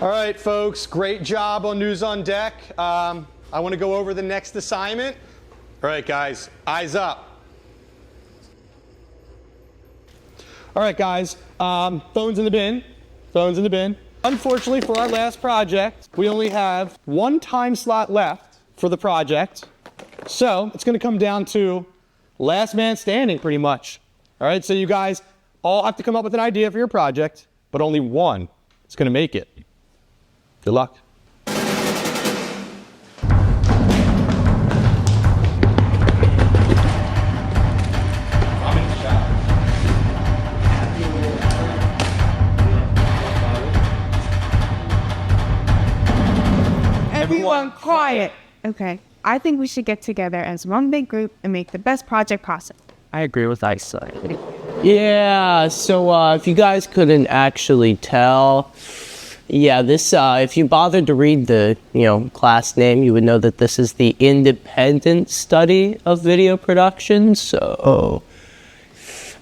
All right, folks, great job on News on Deck. I want to go over the next assignment. All right, guys, eyes up. All right, guys, phones in the bin. Phones in the bin. Unfortunately, for our last project, we only have one time slot left for the project. So it's going to come down to last man standing, pretty much. All right, so you guys all have to come up with an idea for your project, but only one is going to make it. Good luck. Everyone quiet. Okay, I think we should get together as one big group and make the best project possible. I agree with Isa. Yeah, so if you guys couldn't actually tell, yeah, this, if you bothered to read the, class name, you would know that this is the Independent Study of Video Production, so,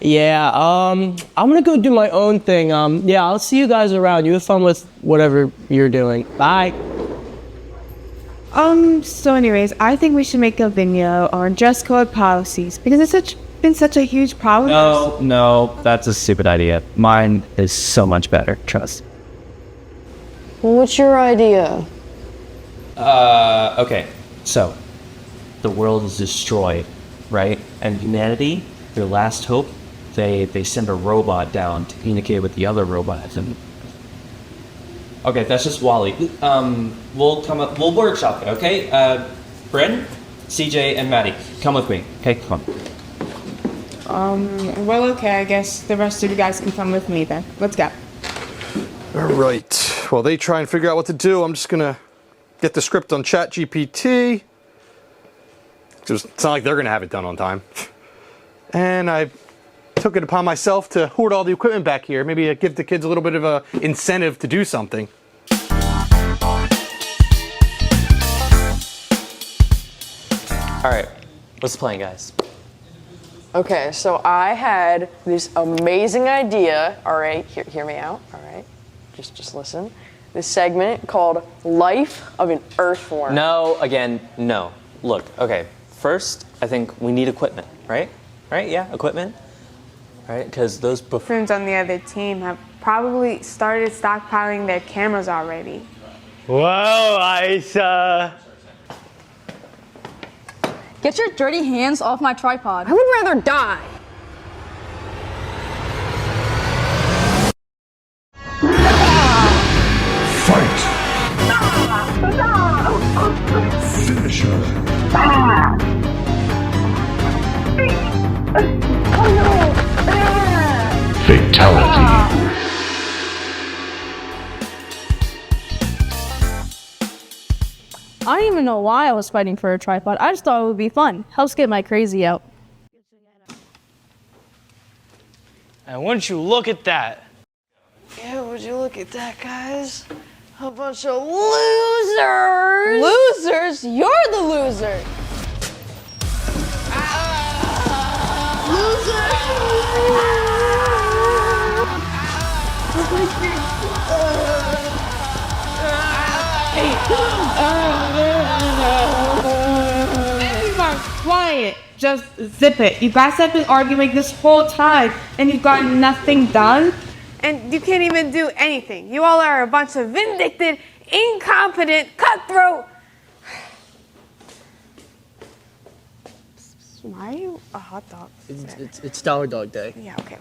yeah, I'm gonna go do my own thing. Yeah, I'll see you guys around. You have fun with whatever you're doing. Bye. So anyways, I think we should make a video on dress code policies because it's been such a huge problem. No, that's a stupid idea. Mine is so much better, trust. Well, what's your idea? Okay, so the world is destroyed, right? And humanity, their last hope, they send a robot down to communicate with the other robots. And okay, that's just Wally. We'll workshop it, okay? Bryn, CJ, and Maddie, come with me. Okay, come on. Well, okay, I guess the rest of you guys can come with me then. Let's go. All right. While they try and figure out what to do, I'm just going to get the script on ChatGPT. It's not like they're going to have it done on time. And I took it upon myself to hoard all the equipment back here. Maybe give the kids a little bit of an incentive to do something. All right, what's the plan, guys? Okay, so I had this amazing idea. All right, hear me out. All right, just listen. This segment called "Life of an Earthworm." No, again, no. Look, okay, first, I think we need equipment, right? Right, yeah, equipment. Right, because those Friends on the other team have probably started stockpiling their cameras already. Whoa, Isa. Get your dirty hands off my tripod. I would rather die. Fight! Finish her. Fatality. I don't even know why I was fighting for a tripod. I just thought it would be fun. Helps get my crazy out. And wouldn't you look at that? Yeah, would you look at that, guys? A bunch of losers. Losers? You're the loser. Everyone quiet. Just zip it. You guys have been arguing this whole time and you've gotten nothing done. And you can't even do anything. You all are a bunch of vindictive, incompetent, cutthroat. Why are you a hot dog? It's Dollar Dog Day. Yeah, okay.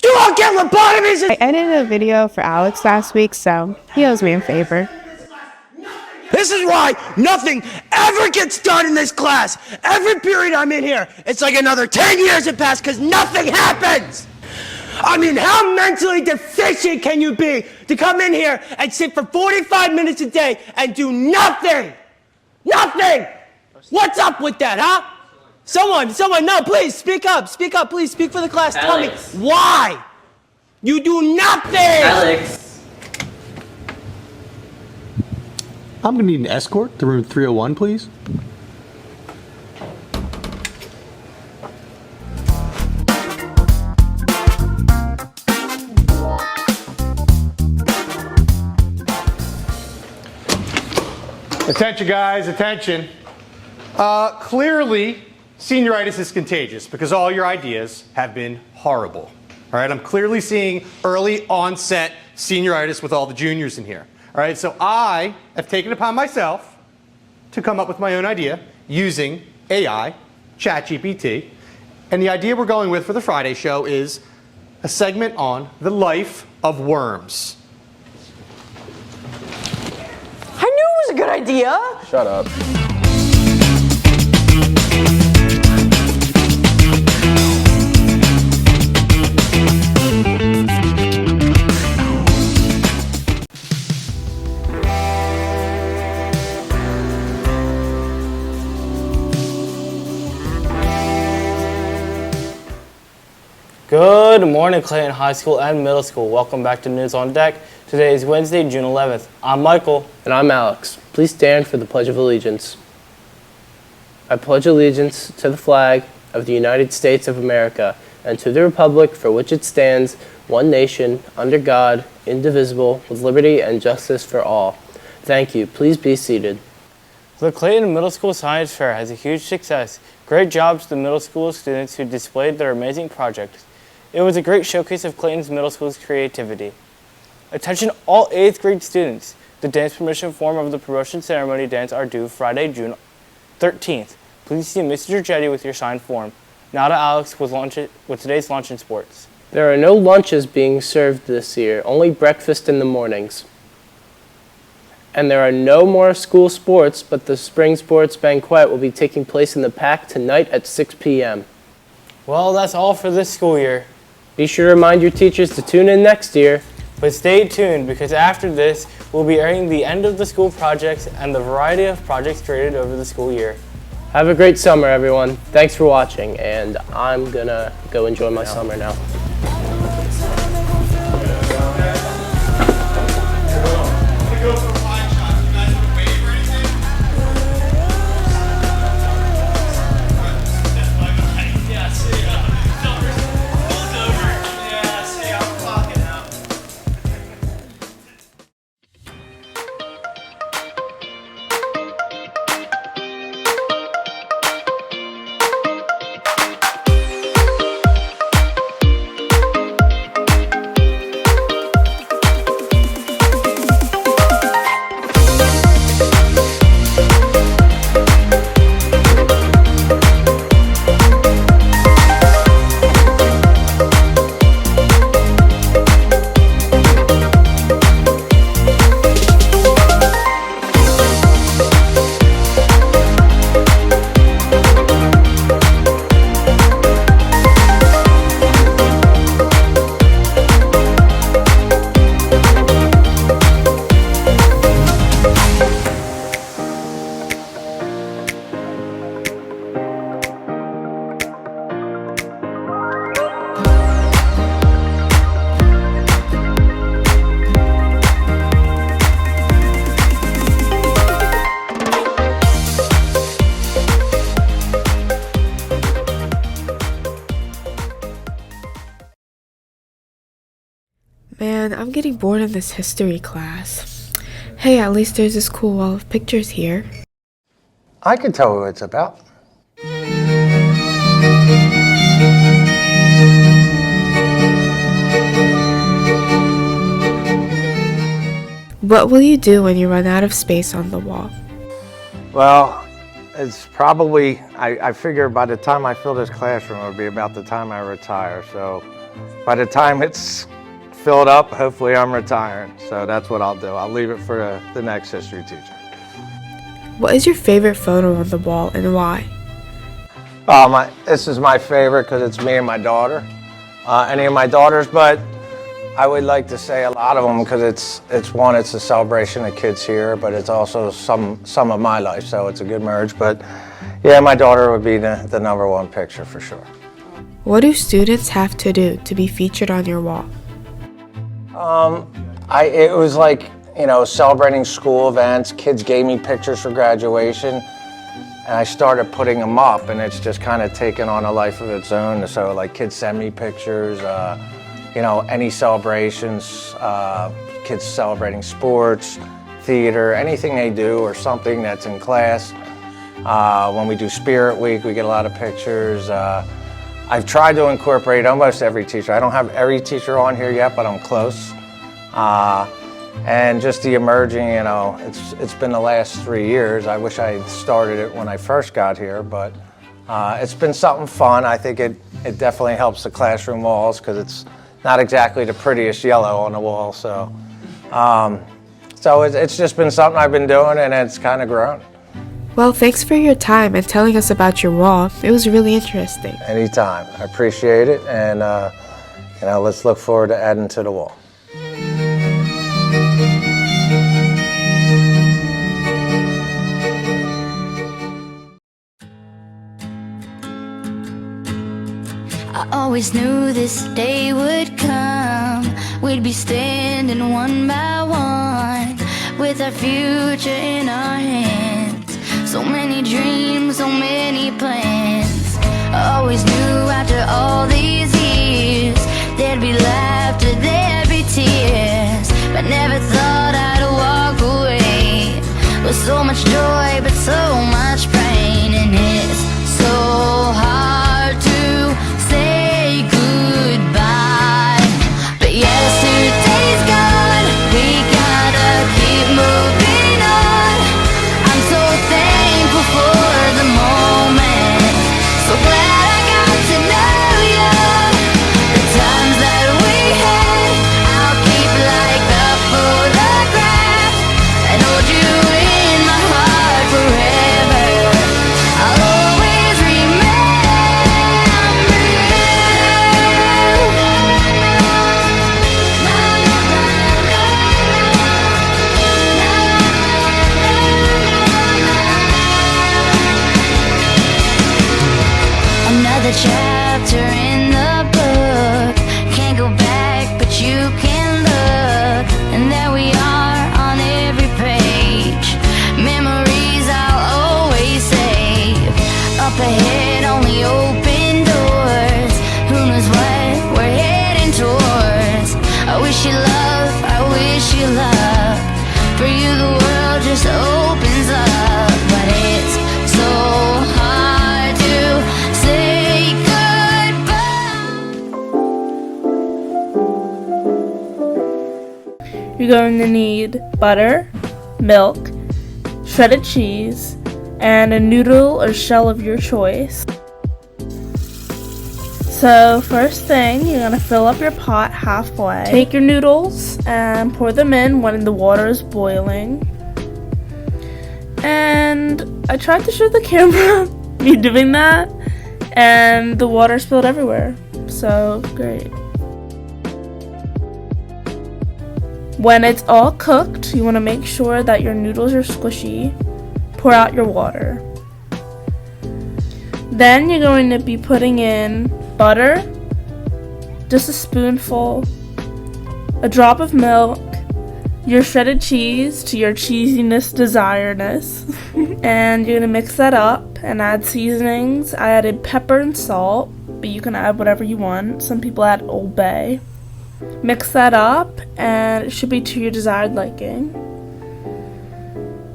You won't get lobotomies! I edited a video for Alex last week, so he owes me a favor. This is why nothing ever gets done in this class. Every period I'm in here, it's like another 10 years have passed because nothing happens. I mean, how mentally deficient can you be to come in here and sit for 45 minutes a day and do nothing? Nothing! What's up with that, huh? Someone, no, please, speak up, please, speak for the class. Alex. Tell me, why? You do nothing! Alex! I'm going to need an escort to room 301, please. Attention, guys, attention. Clearly, senioritis is contagious because all your ideas have been horrible. All right, I'm clearly seeing early onset senioritis with all the juniors in here. All right, so I have taken it upon myself to come up with my own idea using AI, ChatGPT. And the idea we're going with for the Friday show is a segment on the life of worms. I knew it was a good idea. Shut up. Good morning, Clayton High School and Middle School. Welcome back to News on Deck. Today is Wednesday, June 11th. I'm Michael. And I'm Alex. Please stand for the Pledge of Allegiance. I pledge allegiance to the flag of the United States of America and to the republic for which it stands, one nation, under God, indivisible, with liberty and justice for all. Thank you. Please be seated. The Clayton Middle School Science Fair has a huge success. Great job to the middle school students who displayed their amazing projects. It was a great showcase of Clayton's middle school's creativity. Attention all 8th grade students. The dance permission form of the promotion ceremony dance are due Friday, June 13th. Please see Mr. Jetty with your signed form. Now to Alex with today's lunch and sports. There are no lunches being served this year, only breakfast in the mornings. And there are no more school sports, but the spring sports banquet will be taking place in the PAC tonight at 6 p.m. Well, that's all for this school year. Be sure to remind your teachers to tune in next year. But stay tuned, because after this, we'll be airing the end of the school projects and the variety of projects created over the school year. Have a great summer, everyone. Thanks for watching, and I'm gonna go enjoy my summer now. Man, I'm getting bored in this history class. Hey, at least there's this cool wall of pictures here. I can tell what it's about. What will you do when you run out of space on the wall? Well, it's probably, I figure by the time I fill this classroom, it'll be about the time I retire. So by the time it's filled up, hopefully I'm retiring. So that's what I'll do. I'll leave it for the next history teacher. What is your favorite photo on the wall and why? This is my favorite because it's me and my daughter. Any of my daughters, but I would like to say a lot of them because it's a celebration of kids here, but it's also some of my life, so it's a good merge. But yeah, my daughter would be the number one picture for sure. What do students have to do to be featured on your wall? It was like, celebrating school events. Kids gave me pictures for graduation, and I started putting them up, and it's just kind of taken on a life of its own. So like kids send me pictures, any celebrations, kids celebrating sports, theater, anything they do or something that's in class. When we do Spirit Week, we get a lot of pictures. I've tried to incorporate almost every teacher. I don't have every teacher on here yet, but I'm close. And just the emerging, you know, it's been the last 3 years. I wish I started it when I first got here, but it's been something fun. I think it definitely helps the classroom walls because it's not exactly the prettiest yellow on the wall. So, it's just been something I've been doing, and it's kind of grown. Well, thanks for your time and telling us about your wall. It was really interesting. Anytime. I appreciate it, and you know, let's look forward to adding to the wall. I always knew this day would come. We'd be standing one by one with our future in our hands. So many dreams, so many plans. I always knew after all these years there'd be laughter, there'd be tears, but never thought I'd walk away with so much joy but so much pain. And it's so hard to say goodbye, but yesterday's gone. We gotta keep moving on. I'm so thankful for the moment. So glad I got to know you. The times that we had, I'll keep like a photograph and hold you in my heart forever. I'll always remember another chapter in the book. Can't go back, but you can look. And there we are on every page. Memories I'll always save. Up ahead, only open doors. Who knows what we're heading towards? I wish you love, I wish you luck. For you the world just opens up. But it's so hard to say goodbye. You're going to need butter, milk, shredded cheese, and a noodle or shell of your choice. So first thing, you're going to fill up your pot halfway. Take your noodles and pour them in when the water is boiling. And I tried to show the camera me doing that, and the water spilled everywhere. So great. When it's all cooked, you want to make sure that your noodles are squishy. Pour out your water. Then you're going to be putting in butter, just a spoonful, a drop of milk, your shredded cheese to your cheesiness desiredness, and you're going to mix that up and add seasonings. I added pepper and salt, but you can add whatever you want. Some people add Old Bay. Mix that up, and it should be to your desired liking.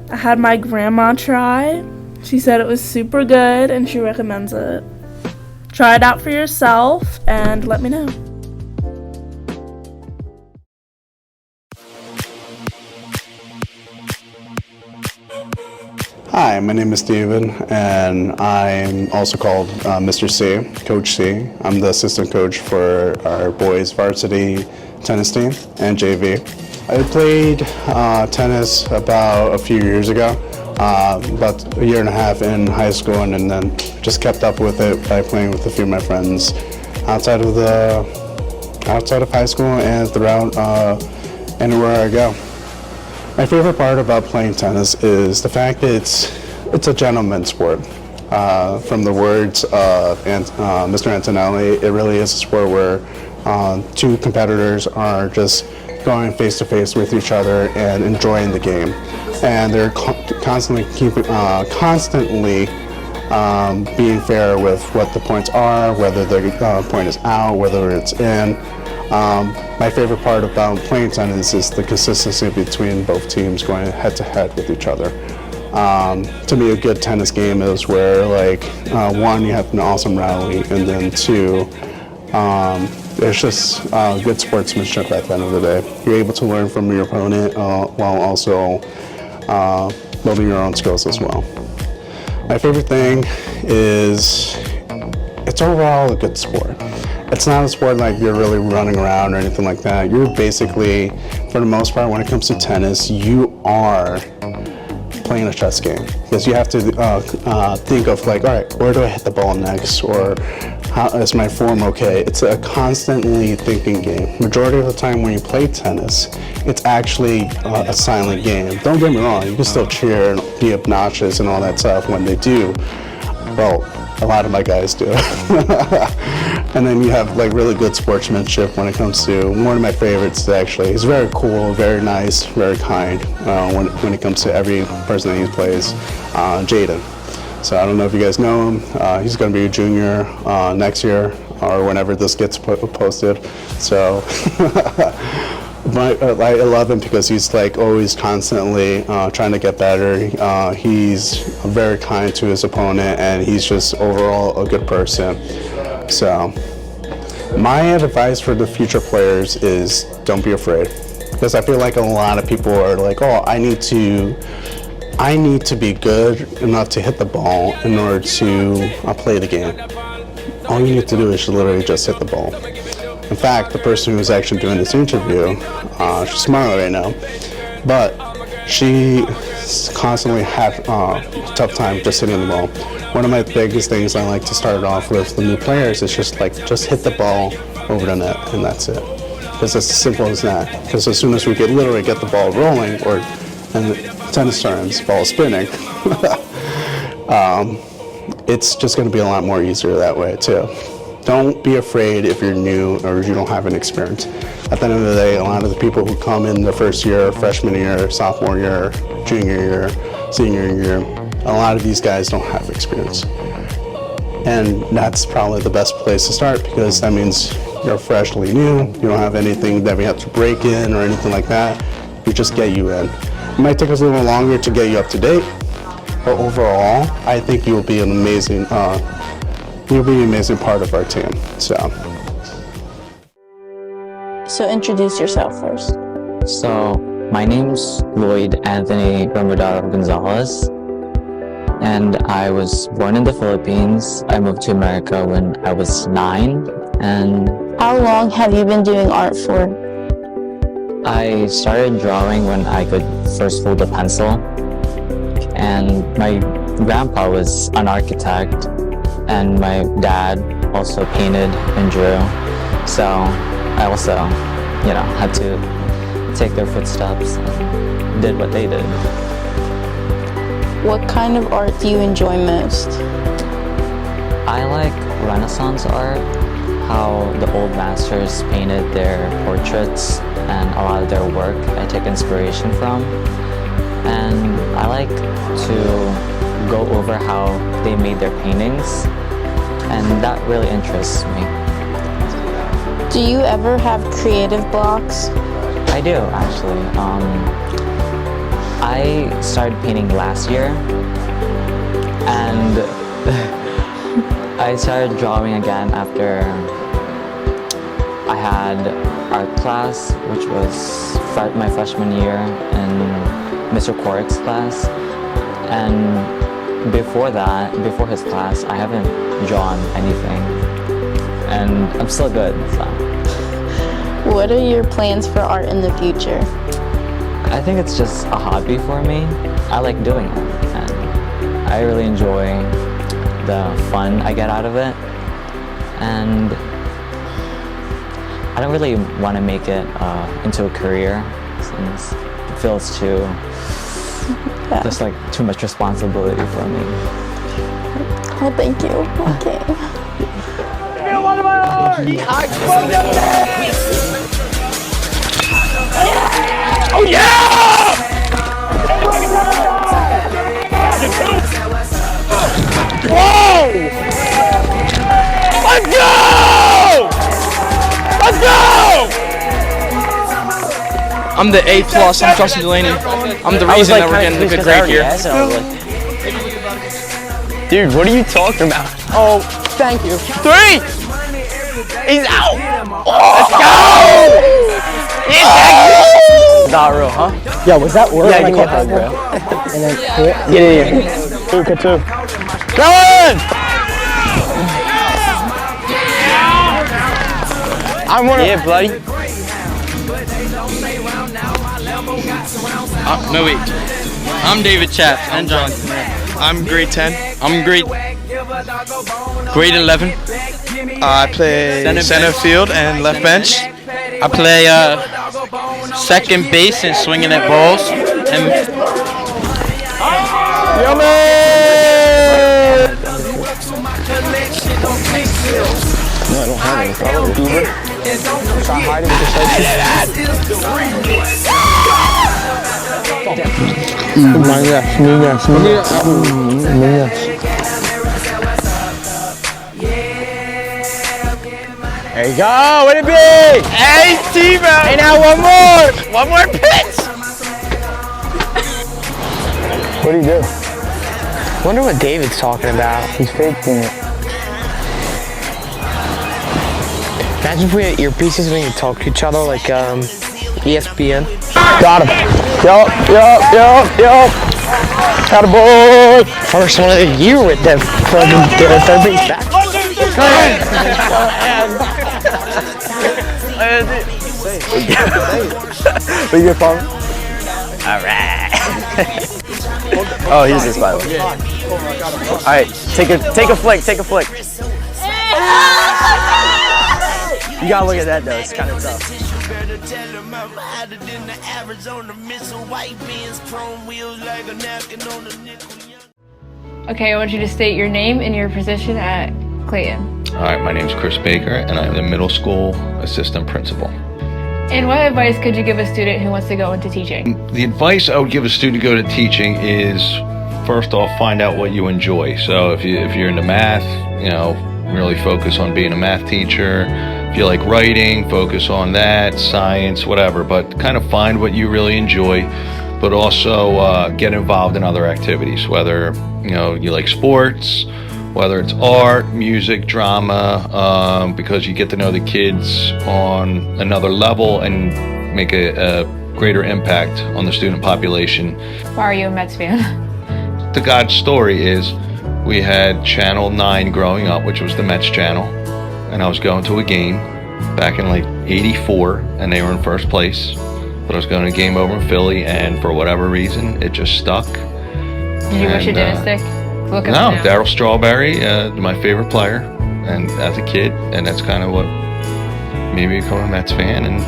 I had my grandma try. She said it was super good, and she recommends it. Try it out for yourself, and let me know. Hi, my name is Steven, and I'm also called Mr. C, Coach C. I'm the assistant coach for our boys varsity tennis team and JV. I played tennis about a few years ago, about a year and a half in high school, and then just kept up with it by playing with a few of my friends outside of high school and throughout anywhere I go. My favorite part about playing tennis is the fact that it's a gentleman's sport. From the words of Mr. Antonelli, it really is a sport where two competitors are just going face to face with each other and enjoying the game, and they're constantly being fair with what the points are, whether the point is out, whether it's in. My favorite part about playing tennis is the consistency between both teams going head to head with each other. To me, a good tennis game is where, like, one, you have an awesome rally, and then two, it's just good sportsmanship at the end of the day. You're able to learn from your opponent while also building your own skills as well. My favorite thing is it's overall a good sport. It's not a sport like you're really running around or anything like that. You're basically, for the most part, when it comes to tennis, you are playing a chess game, because you have to think of, like, all right, where do I hit the ball next, or how is my form okay? It's a constantly thinking game. Majority of the time when you play tennis, it's actually a silent game. Don't get me wrong, you can still cheer and be obnoxious and all that stuff when they do. Well, a lot of my guys do. And then you have, like, really good sportsmanship when it comes to one of my favorites. Actually, he's very cool, very nice, very kind when it comes to every person that he plays. Jaden. So I don't know if you guys know him. He's going to be a junior next year or whenever this gets posted. So I love him because he's, like, always constantly trying to get better. He's very kind to his opponent, and he's just overall a good person. So my advice for the future players is don't be afraid, because I feel like a lot of people are like, oh, I need to be good enough to hit the ball in order to play the game. All you need to do is literally just hit the ball. In fact, the person who's actually doing this interview, she's smiling right now, but she constantly had a tough time just hitting the ball. One of my biggest things I like to start off with the new players is just hit the ball over the net, and that's it. Because it's as simple as that. Because as soon as we literally get the ball rolling, or in tennis terms, ball spinning, it's just going to be a lot more easier that way too. Don't be afraid if you're new or you don't have an experience. At the end of the day, a lot of the people who come in the first year, freshman year, sophomore year, junior year, senior year, a lot of these guys don't have experience. And that's probably the best place to start, because that means you're freshly new, you don't have anything that we have to break in or anything like that. We just get you in. It might take us a little longer to get you up to date, but overall, I think you'll be an amazing part of our team. So introduce yourself first. So my name's Lloyd Anthony Ramadaro Gonzalez, and I was born in the Philippines. I moved to America when I was 9. And how long have you been doing art for? I started drawing when I could first hold a pencil, and my grandpa was an architect, and my dad also painted and drew. So I also, had to take their footsteps and did what they did. What kind of art do you enjoy most? I like Renaissance art, how the old masters painted their portraits and a lot of their work I take inspiration from. And I like to go over how they made their paintings, and that really interests me. Do you ever have creative blocks? I do, actually. I started painting last year, and I started drawing again after I had art class, which was my freshman year in Mr. Korik's class. And before before his class, I haven't drawn anything, and I'm still good. So. What are your plans for art in the future? I think it's just a hobby for me. I like doing it, and I really enjoy the fun I get out of it. And I don't really want to make it into a career, since it feels just like too much responsibility for me. Well, thank you. Okay. Oh yeah! Whoa! Let's go! Let's go! I'm the A+. I'm Justin Delaney. I'm the reason that we're getting a good grade here. Dude, what are you talking about? Oh, thank you. 3! He's out! Let's go! Not real, huh? Yeah, was that word? Yeah, give me a hug, bro. And then quit? Yeah. Luca, too. Go in! I'm one of... Yeah, buddy. No, wait. I'm David Chaps. I'm John. I'm grade 10. I'm grade 11. I play center field and left bench. I play second base and swinging at balls. And No, I don't have any problem. Uber. Stop hiding with There you go, what it be? Hey, T-Bro! Hey, now one more pitch! What do you do? Wonder what David's talking about. He's faking it. Imagine if we had earpieces and we could talk to each other like ESPN. Got him. Yup. Got a boy. First one of the year with them fucking third base back. Go ahead. We get fun. All right. Oh, he's this by the way. All right, take a flick. You gotta look at that though, it's kind of tough. Okay, I want you to state your name and your position at Clayton. All right, my name's Chris Baker, and I'm the middle school assistant principal. And what advice could you give a student who wants to go into teaching? The advice I would give a student to go to teaching is, first off, find out what you enjoy. So if you're into math, really focus on being a math teacher. If you like writing, focus on that, science, whatever, but kind of find what you really enjoy, but also get involved in other activities, whether you like sports, whether it's art, music, drama, because you get to know the kids on another level and make a greater impact on the student population. Why are you a Mets fan? The God story is we had Channel 9 growing up, which was the Mets channel, and I was going to a game back in like '84, and they were in first place, but I was going to a game over in Philly, and for whatever reason, it just stuck. Did you wish it didn't stick? Look No, Darryl Strawberry, my favorite player, and as a kid, and that's kind of what made me become a Mets fan. And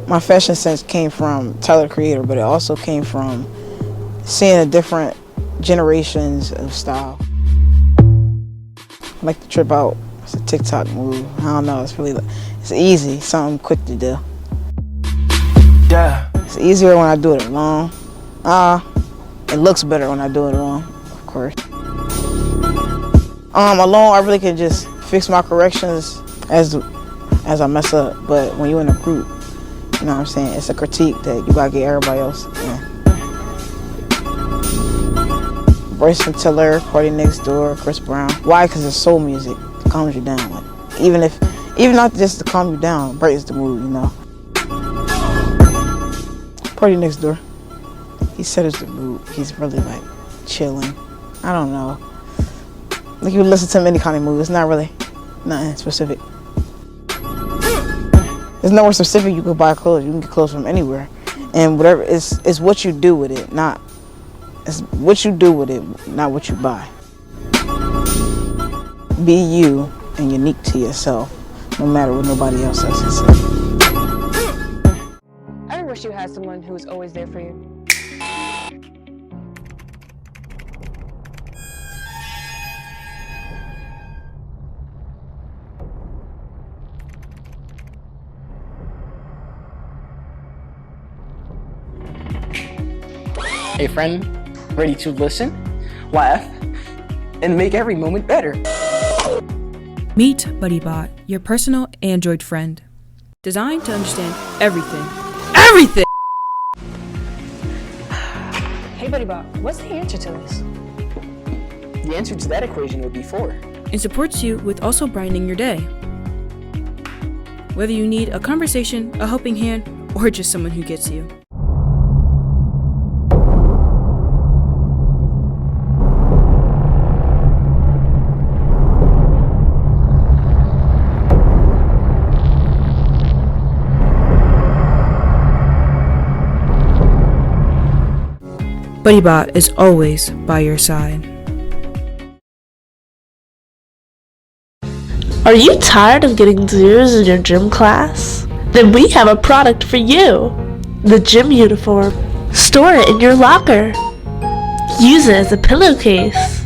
my fashion sense came from Tyler the Creator, but it also came from seeing the different generations of style. I like to trip out. It's a TikTok move. I don't know, it's easy, something quick to do. Yeah. It's easier when I do it alone. It looks better when I do it alone, of course. Alone, I really can just fix my corrections as I mess up, but when you're in a group, you know what I'm saying, it's a critique that you gotta get everybody else. Bryson Tiller, Party Next Door, Chris Brown. Why? Because it's soul music. It calms you down. Like, even not just to calm you down, brightens the mood, Party Next Door. He settles the mood. He's really like chilling. I don't know. Like you listen to him any kind of mood. It's not really nothing specific. There's nowhere specific you can buy clothes. You can get clothes from anywhere, and whatever it's what you do with it, not. It's what you do with it, not what you buy. Be you and unique to yourself, no matter what nobody else has to say. I wish you had someone who was always there for you. a friend ready to listen, laugh, and make every moment better. Meet BuddyBot, your personal Android friend. Designed to understand everything. Everything! Hey, BuddyBot, what's the answer to this? The answer to that equation would be 4. And supports you with also brightening your day. Whether you need a conversation, a helping hand, or just someone who gets you. BuddyBot is always by your side. Are you tired of getting zeros in your gym class? Then we have a product for you. The gym uniform. Store it in your locker. Use it as a pillowcase.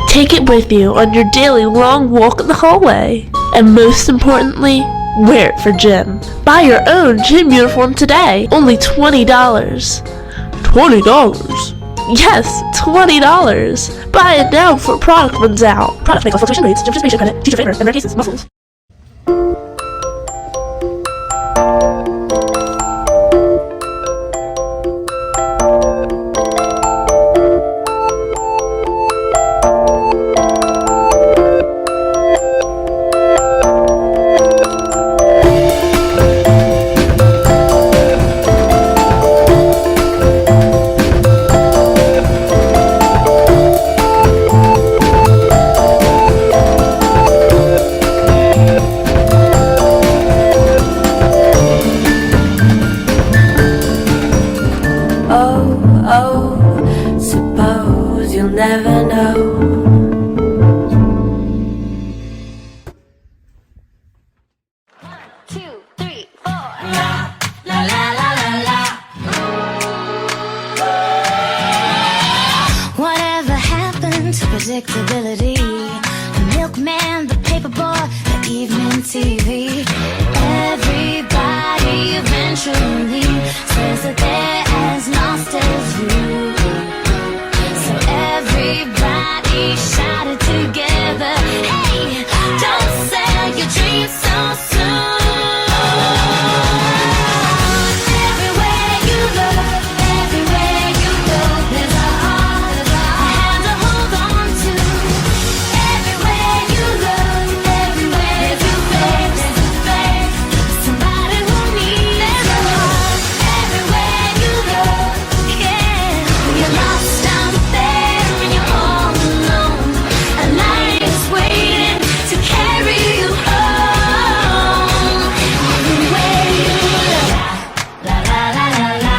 Take it with you on your daily long walk in the hallway. And most importantly, wear it for gym. Buy your own gym uniform today. Only $20. $20? Yes, $20. Buy it now before product runs out. Product may cause fluctuation rates, gym participation credit, teacher favor, and in rare cases, muscles. Predictability, the milkman, the paperboy, the evening TV. Everybody eventually says that they're as lost as you. So everybody shout it together. Hey, don't sell your dreams so soon. Everywhere you look, everywhere you go, there's a heart, a hand to hold on to. Everywhere you look, everywhere you go, there's a face, somebody who needs a heart. Everywhere you look, yeah, when you're lost out there and you're all alone, a light is waiting to carry you home. Everywhere you look, la la la la la.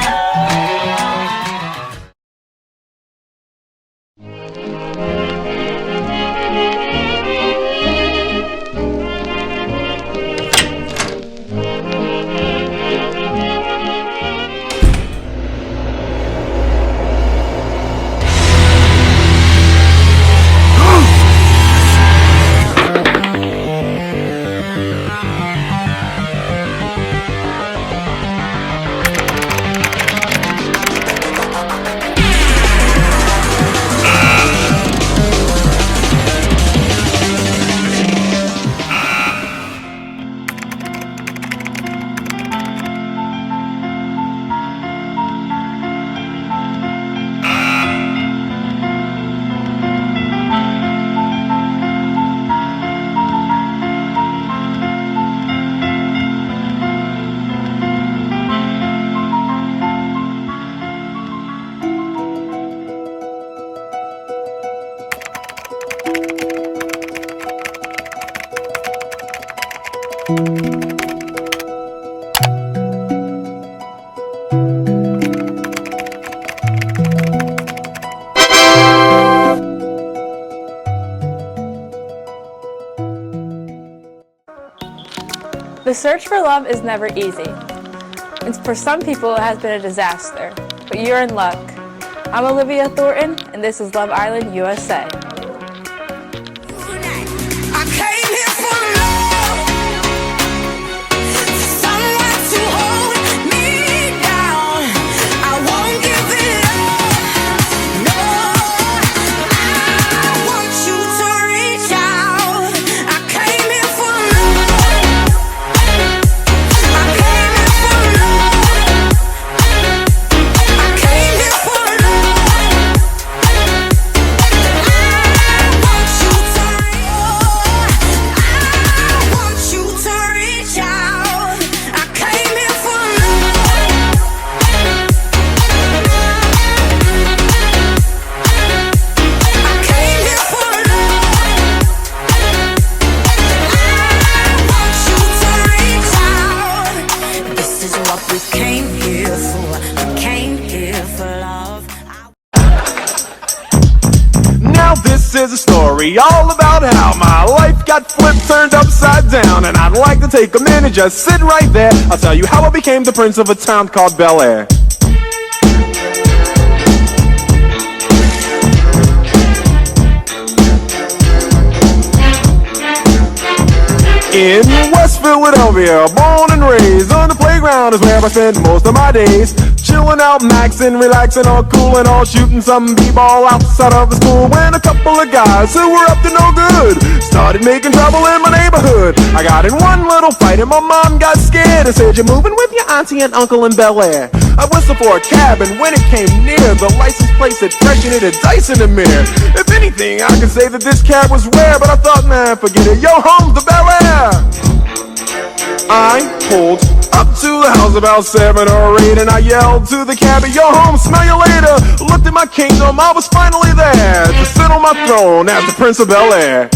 The search for love is never easy. And for some people, it has been a disaster. But you're in luck. I'm Olivia Thornton, and this is Love Island, USA. Someone to hold me down. I won't give it up. This is a story all about how my life got flipped, turned upside down, and I'd like to take a minute, just sit right there. I'll tell you how I became the prince of a town called Bel Air. In West Philadelphia, born and raised, on the playground is where I spent most of my days. Chilling out, maxing, relaxing, all cool and all, shooting some b-ball outside of the school. When a couple of guys who were up to no good started making trouble in my neighborhood. I got in one little fight and my mom got scared and said, "You're moving with your auntie and uncle in Bel Air." I whistled for a cab, and when it came near, the license plate said fresh and it had dice in the mirror. If anything, I could say that this cab was rare, but I thought, man, forget it, yo, home's the Bel Air. I pulled up to the house about 7 or 8, and I yelled to the cabbie, "Yo, home, smell you later." Looked at my kingdom, I was finally there to sit on my throne as the Prince of Bel Air.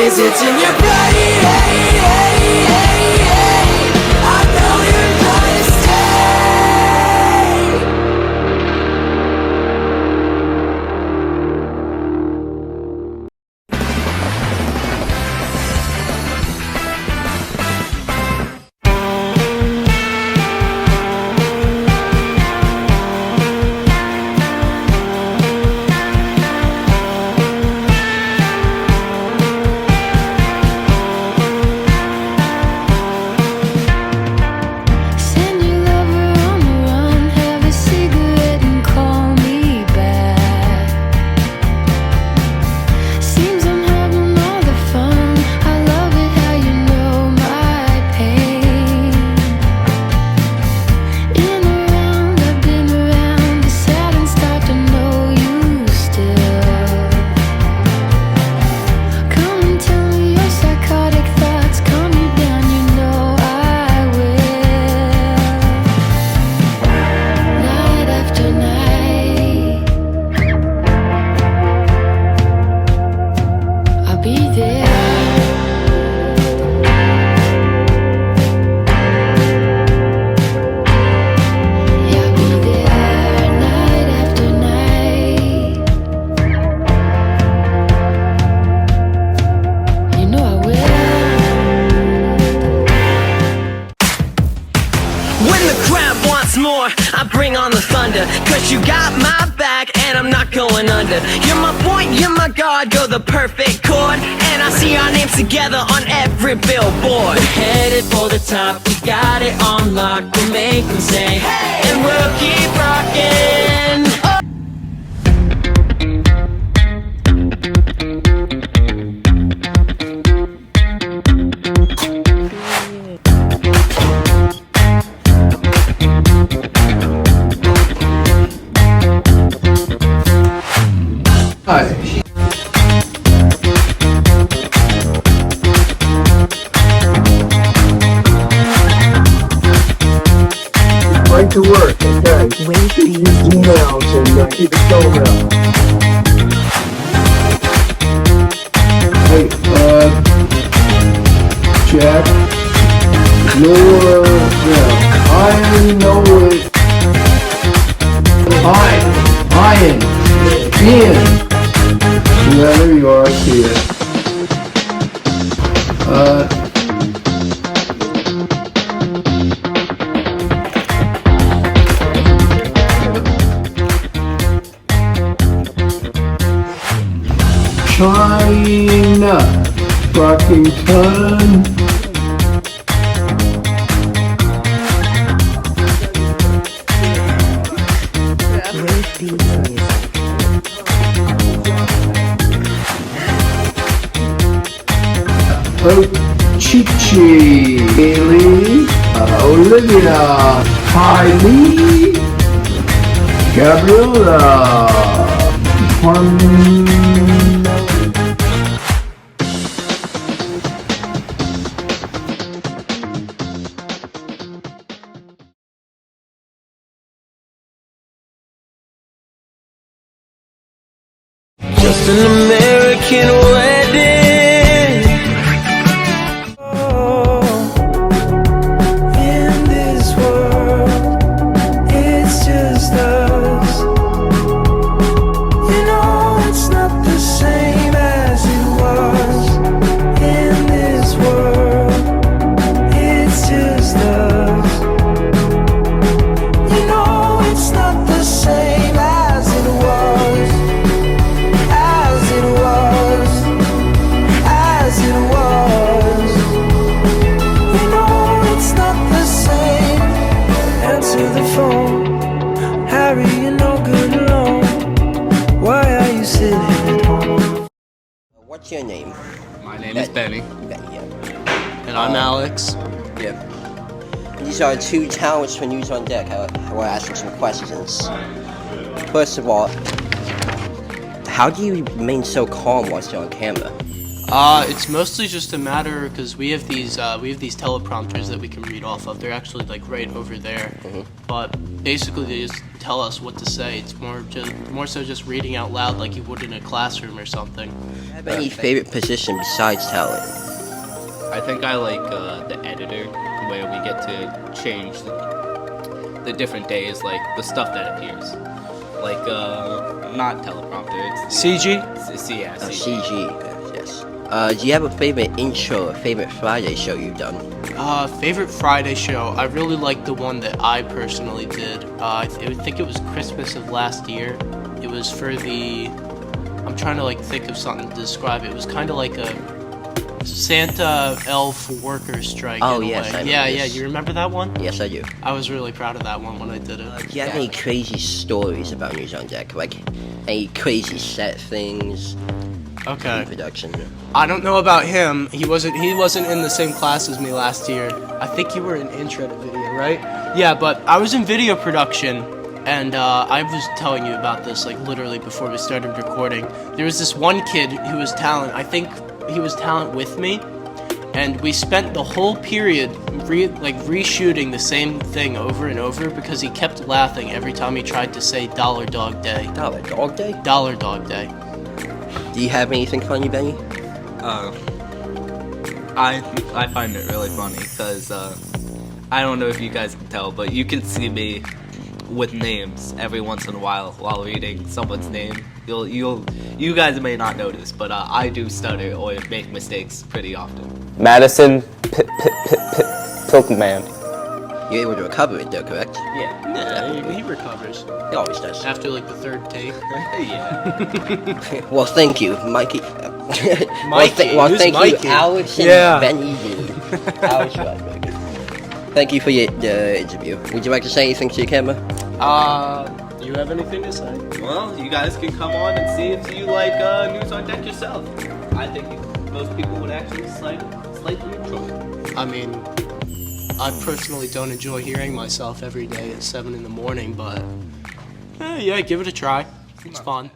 It's in your brain. I know you're gonna more, I bring on the thunder, cause you got my back and I'm not going under. You're my point, you're my guard, go the perfect chord, and I see our names together on every billboard. We're headed for the top, we got it on lock, we'll make them say, hey! And we'll keep rocking. to work, okay? Keep these emails and keep it going up. Hey, Jack, I know it. Ian, yeah, there you are, I see it. China, Rockington. Chichi, Haley, Olivia, Kylie, Gabriella, Just an American wedding. In this world, it's just us. You know it's not the same as it was. In this world, it's just us. You know it's not the same as it was. As it was. As it was. You know it's not the same. Answer the phone. Harry, you're no good alone. Why are you sitting at home? What's your name? My name is Benny. Benny, yeah. And I'm Alex. Yeah. These are two talents for News on Deck. I want to ask you some questions. First of all, how do you remain so calm while you're on camera? It's mostly just a matter because we have these teleprompters that we can read off of. They're actually like right over there. But basically they just tell us what to say. It's more so just reading out loud like you would in a classroom or something. Do you have any favorite position besides talent? I think I like the editor, where we get to change the different days, like the stuff that appears. Like not teleprompter, it's CG? Yeah, Oh, CG. CG, yes. Do you have a favorite intro or favorite Friday show you've done? Favorite Friday show, I really like the one that I personally did. I think it was Christmas of last year. It was for the, I'm trying to like think of something to describe it. It was kind of like a Santa elf worker strike. Oh, in a yes, way. I know Yeah, this. you remember that one? Yes, I do. I was really proud of that one when I did it. Do you have any crazy stories about News on Deck? Like any crazy set things? Okay. In production? I don't know about him. He wasn't in the same class as me last year. I think you were in intro to video, right? Yeah, but I was in video production, and I was telling you about this like literally before we started recording. There was this one kid who was talent. I think he was talent with me, and we spent the whole period reshooting the same thing over and over because he kept laughing every time he tried to say Dollar Dog Day. Dollar Dog Day? Dollar Dog Day. Do you have anything funny, Benny? I find it really funny because I don't know if you guys can tell, but you can see me with names every once in a while reading someone's name. You guys may not notice, but I do stutter or make mistakes pretty often. Madison Pilkman. You're able to recover it though, correct? Yeah, he recovers. He always does. After like the third take. Yeah. Well, thank you, Mikey. Mikey? Well, Who's thank Mikey? you, Alex and Yeah. Benny. Alex Rodriguez. Thank you for your interview. Would you like to say anything to your camera? You have anything to say? Well, you guys can come on and see if you like News on Deck yourself. I think most people would actually slightly enjoy it. I mean, I personally don't enjoy hearing myself every day at 7 in the morning, but yeah, give it a try. It's fun.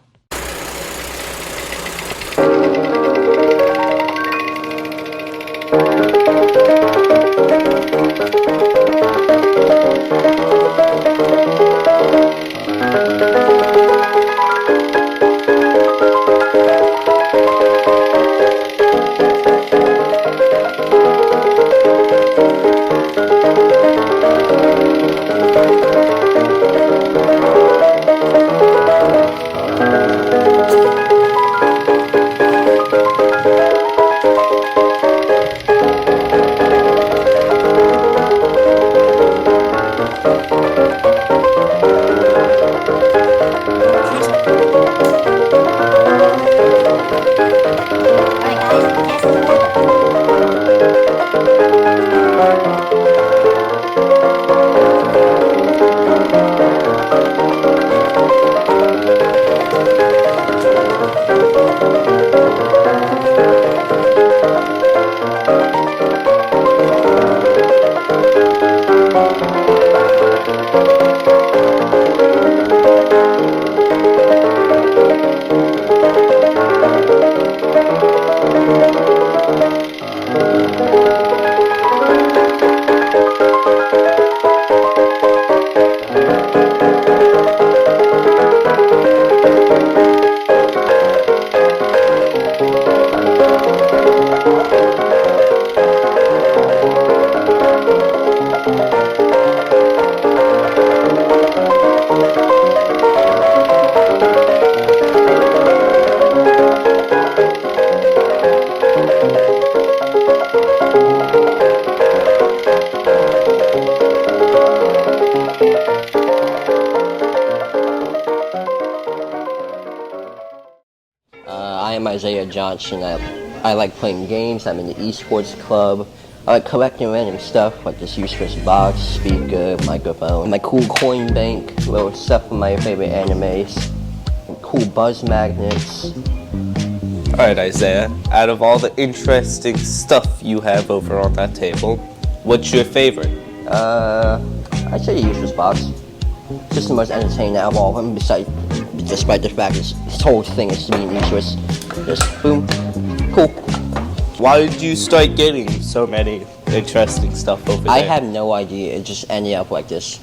I am Isaiah Johnson. I like playing games. I'm in the esports club. I like collecting random stuff like this useless box, speaker, microphone, my cool coin bank, little stuff from my favorite animes, and cool buzz magnets. Alright, Isaiah, out of all the interesting stuff you have over on that table, what's your favorite? I'd say the useless box. It's just the most entertaining out of all of them, despite the fact this whole thing is being useless. Just boom, cool. Why did you start getting so many interesting stuff over there? I have no idea. It just ended up like this.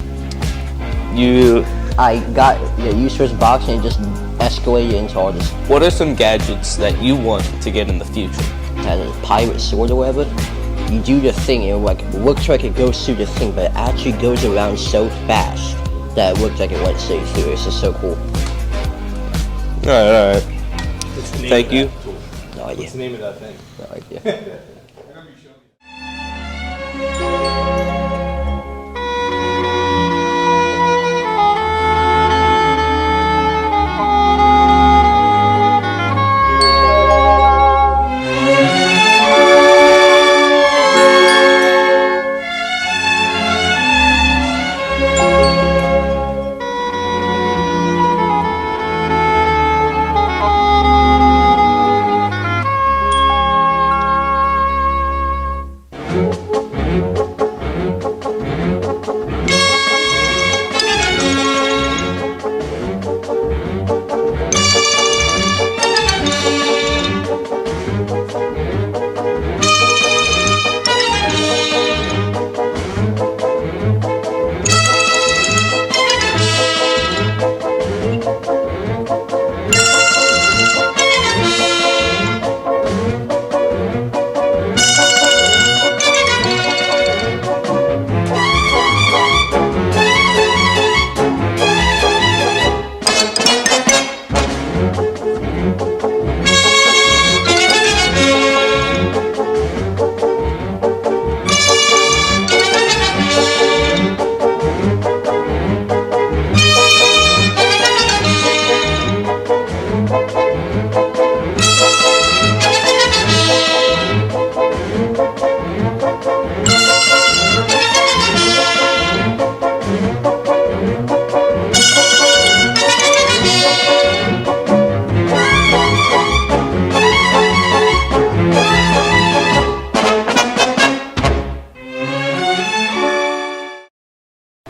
I got the useless box and it just escalated into all this. What are some gadgets that you want to get in the future? Had a pirate sword or whatever. You do the thing, it looks like it goes through the thing, but it actually goes around so fast that it looks like it went straight through. It's just so cool. Alright. Thank you. No idea. What's the name of that thing? No idea.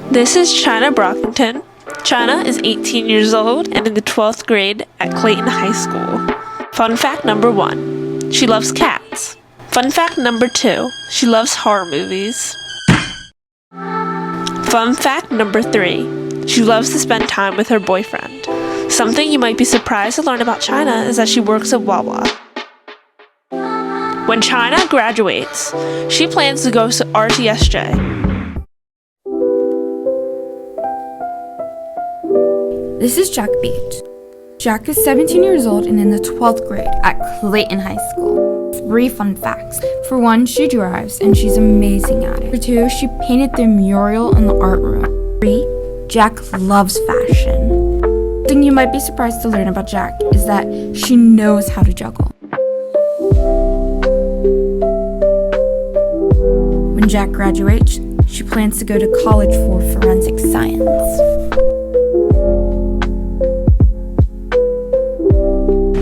This is China Brockington. China is 18 years old and in the 12th grade at Clayton High School. Fun fact number 1, she loves cats. Fun fact number 2, she loves horror movies. Fun fact number 3, she loves to spend time with her boyfriend. Something you might be surprised to learn about China is that she works at Wawa. When China graduates, she plans to go to RTSJ. This is Jack Beach. Jack is 17 years old and in the 12th grade at Clayton High School. 3 fun facts. For 1, she drives and she's amazing at it. For 2, she painted the mural in the art room. 3, Jack loves fashion. Something you might be surprised to learn about Jack is that she knows how to juggle. When Jack graduates, she plans to go to college for forensic science.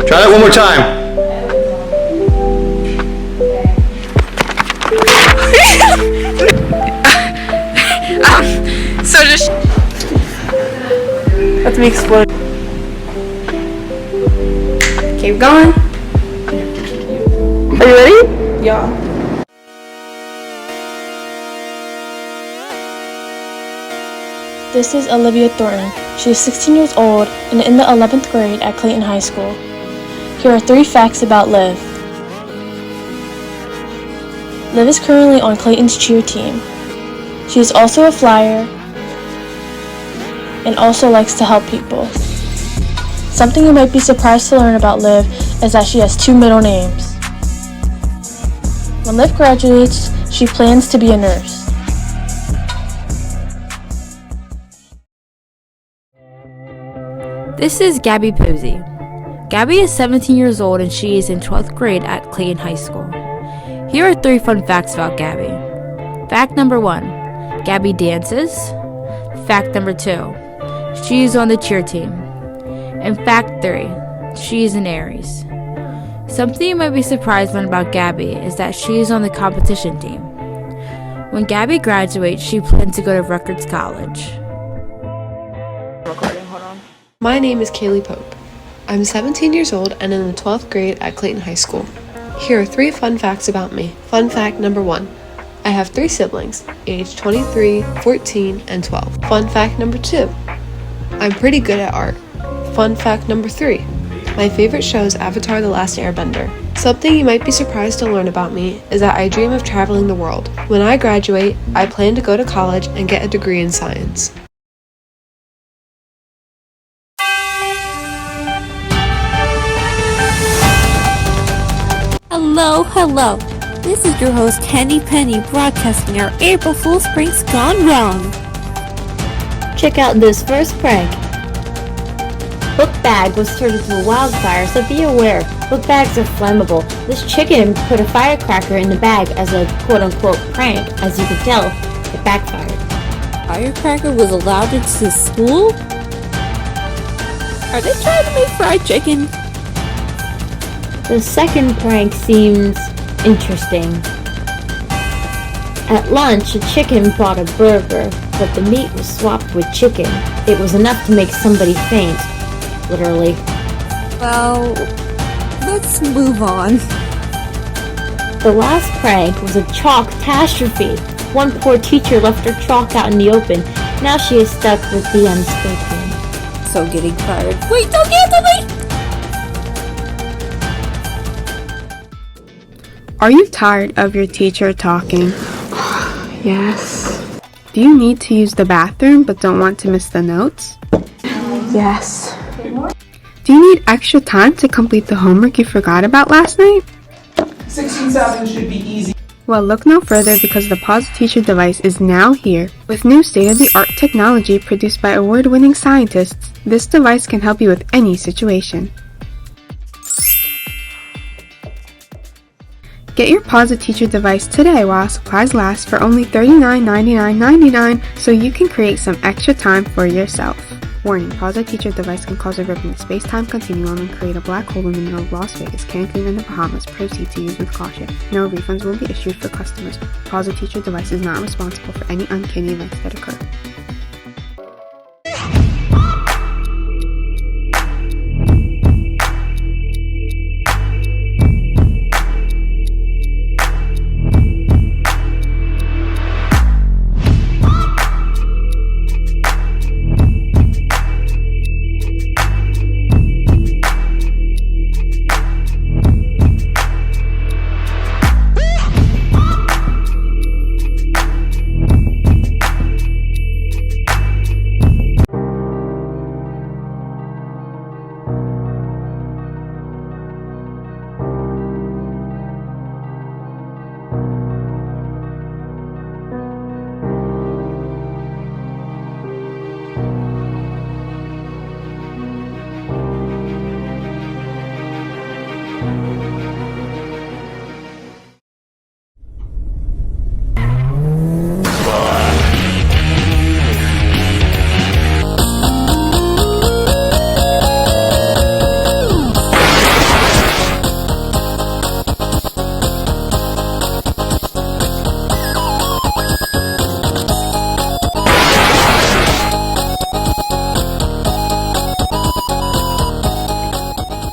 Try that one more time. So just Let me explode. keep going. Are you ready? Yeah. This is Olivia Thornton. She is 16 years old and in the 11th grade at Clayton High School. Here are 3 facts about Liv. Liv is currently on Clayton's cheer team. She is also a flyer and also likes to help people. Something you might be surprised to learn about Liv is that she has 2 middle names. When Liv graduates, she plans to be a nurse. This is Gabby Posey. Gabby is 17 years old and she is in 12th grade at Clayton High School. Here are 3 fun facts about Gabby. Fact number 1, Gabby dances. Fact number 2, she is on the cheer team. And fact 3, she is an Aries. Something you might be surprised when about Gabby is that she is on the competition team. When Gabby graduates, she plans to go to Rutgers College. My name is Kaylee Pope. I'm 17 years old and in the 12th grade at Clayton High School. Here are 3 fun facts about me. Fun fact number 1. I have 3 siblings, aged 23, 14, and 12. Fun fact number 2. I'm pretty good at art. Fun fact number 3. My favorite show is Avatar: The Last Airbender. Something you might be surprised to learn about me is that I dream of traveling the world. When I graduate, I plan to go to college and get a degree in science. Hello. This is your host, Candy Penny, broadcasting our April Fool's pranks gone wrong. Check out this first prank. Book bag was turned into a wildfire, so be aware. Book bags are flammable. This chicken put a firecracker in the bag as a quote-unquote prank. As you can tell, it backfired. Firecracker was allowed into school? Are they trying to make fried chicken? The second prank seems interesting. At lunch, a chicken bought a burger, but the meat was swapped with chicken. It was enough to make somebody faint, literally. Well, let's move on. The last prank was a chalk catastrophe. One poor teacher left her chalk out in the open. Now she is stuck with the unspoken. So getting fired. Wait, don't cancel me! Are you tired of your teacher talking? Yes. Do you need to use the bathroom but don't want to miss the notes? Yes. Do you need extra time to complete the homework you forgot about last night? 16-7 should be easy. Well, look no further because the Pause Teacher device is now here. With new state-of-the-art technology produced by award-winning scientists, this device can help you with any situation. Get your Pause a Teacher device today while supplies last for only $39.99.99 so you can create some extra time for yourself. Warning, Pause a Teacher device can cause a rip in the space-time continuum and create a black hole in the middle of Las Vegas, Cancun, and the Bahamas. Proceed to use with caution. No refunds will be issued for customers. Pause a Teacher device is not responsible for any uncanny events that occur.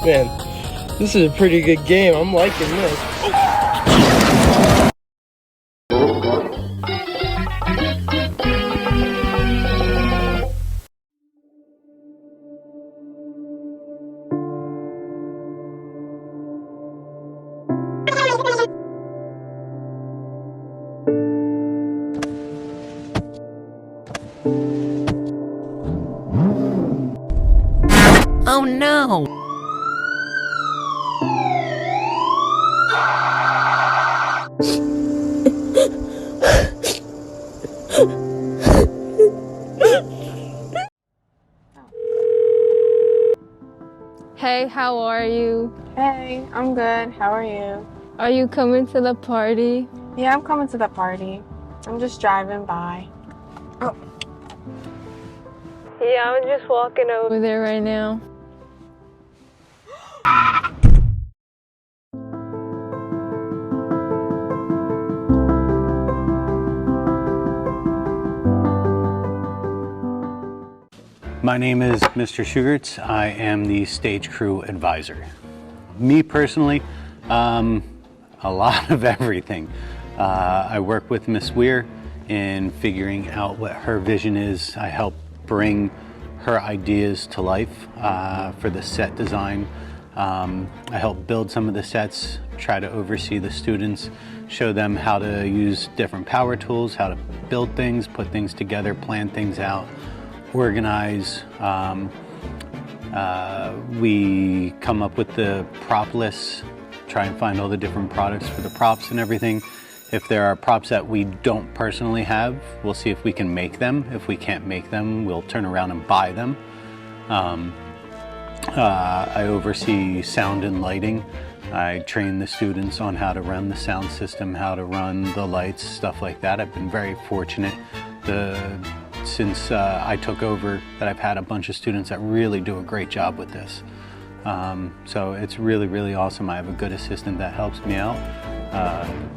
Man, this is a pretty good game. I'm liking this. Oh no! Hey, how are you? Hey, I'm good. How are you? Are you coming to the party? Yeah, I'm coming to the party. I'm just driving by. Yeah, I'm just walking over there right now. My name is Mr. Sugarts. I am the stage crew advisor. Me personally, a lot of everything. I work with Miss Weir in figuring out what her vision is. I help bring her ideas to life for the set design. I help build some of the sets, try to oversee the students, show them how to use different power tools, how to build things, put things together, plan things out, organize. We come up with the prop lists, try and find all the different products for the props and everything. If there are props that we don't personally have, we'll see if we can make them. If we can't make them, we'll turn around and buy them. I oversee sound and lighting. I train the students on how to run the sound system, how to run the lights, stuff like that. I've been very fortunate since I took over that I've had a bunch of students that really do a great job with this. So it's really, really awesome. I have a good assistant that helps me out,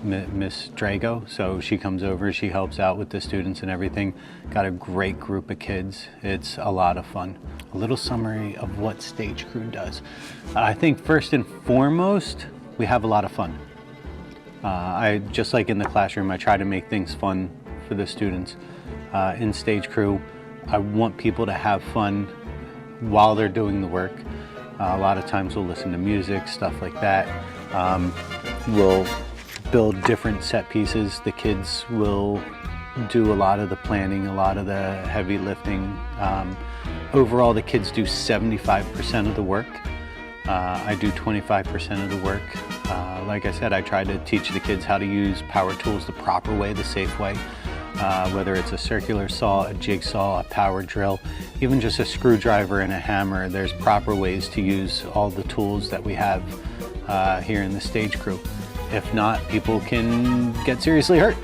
Miss Drago. So she comes over, she helps out with the students and everything. Got a great group of kids. It's a lot of fun. A little summary of what Stage Crew does. I think first and foremost, we have a lot of fun. Just like in the classroom, I try to make things fun for the students. In Stage Crew, I want people to have fun while they're doing the work. A lot of times we'll listen to music, stuff like that. We'll build different set pieces. The kids will do a lot of the planning, a lot of the heavy lifting. Overall, the kids do 75% of the work. I do 25% of the work. Like I said, I try to teach the kids how to use power tools the proper way, the safe way. Whether it's a circular saw, a jigsaw, a power drill, even just a screwdriver and a hammer, there's proper ways to use all the tools that we have here in the Stage Crew. If not, people can get seriously hurt.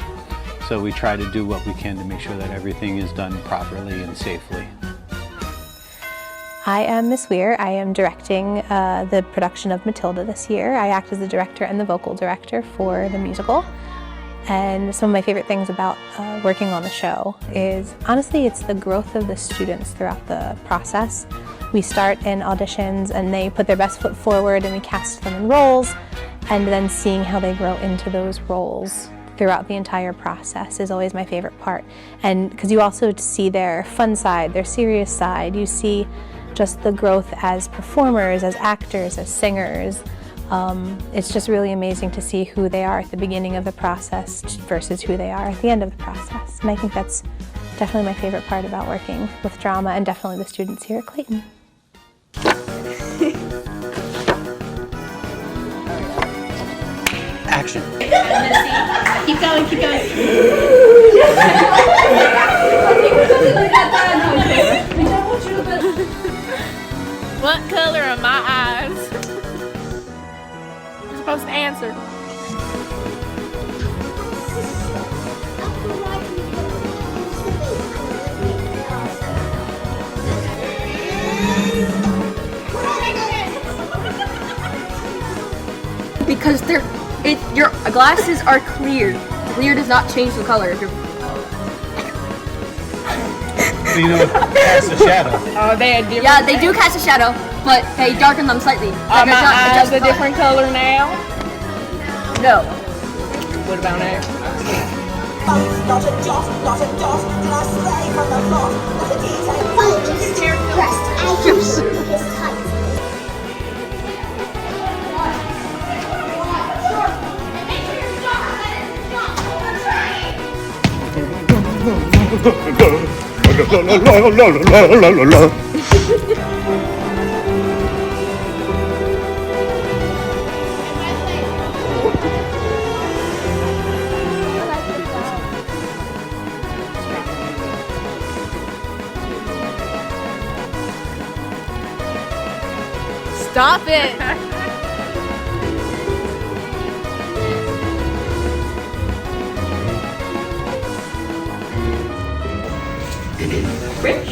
So we try to do what we can to make sure that everything is done properly and safely. I am Miss Weir. I am directing the production of Matilda this year. I act as the director and the vocal director for the musical. And some of my favorite things about working on the show is, honestly, it's the growth of the students throughout the process. We start in auditions and they put their best foot forward and we cast them in roles, and then seeing how they grow into those roles throughout the entire process is always my favorite part. And because you also see their fun side, their serious side, you see just the growth as performers, as actors, as singers. It's just really amazing to see who they are at the beginning of the process versus who they are at the end of the process. And I think that's definitely my favorite part about working with drama, and definitely the students here at Clayton. Action. Keep going, keep going. What color are my eyes? You're supposed to answer. Because your glasses are clear. Clear does not change the color. You know, cast a shadow. Oh, they had different. Yeah, they do cast a shadow. but they darken them slightly. Are my eyes a different color now? No. What about now? Stop it! Rich?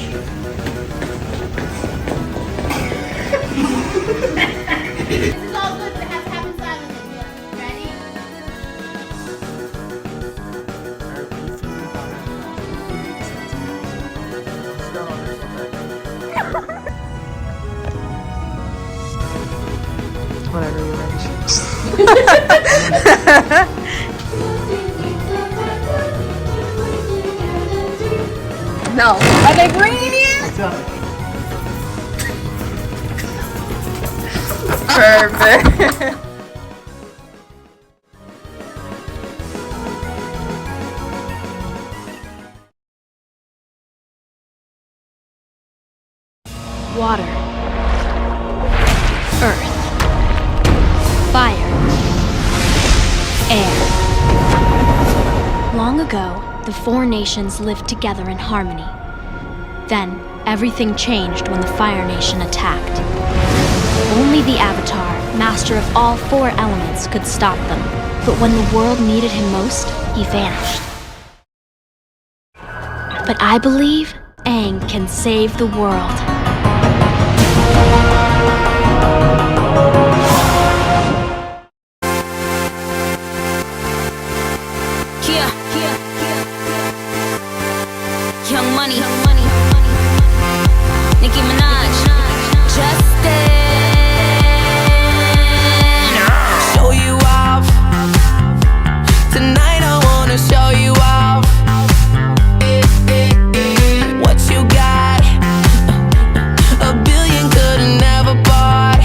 This is all good, but it has to happen silently. Ready? Whatever you're ready. No. Are they green yet? Perfect. Water, earth, fire, air. Long ago, the four nations lived together in harmony. Then, everything changed when the Fire Nation attacked. Only the Avatar, master of all four elements, could stop them. But when the world needed him most, he vanished. But I believe Aang can save the world. Young Money, Nicki Minaj, Justin. Show you off. Tonight I wanna show you off. What you got? A billion could've never bought.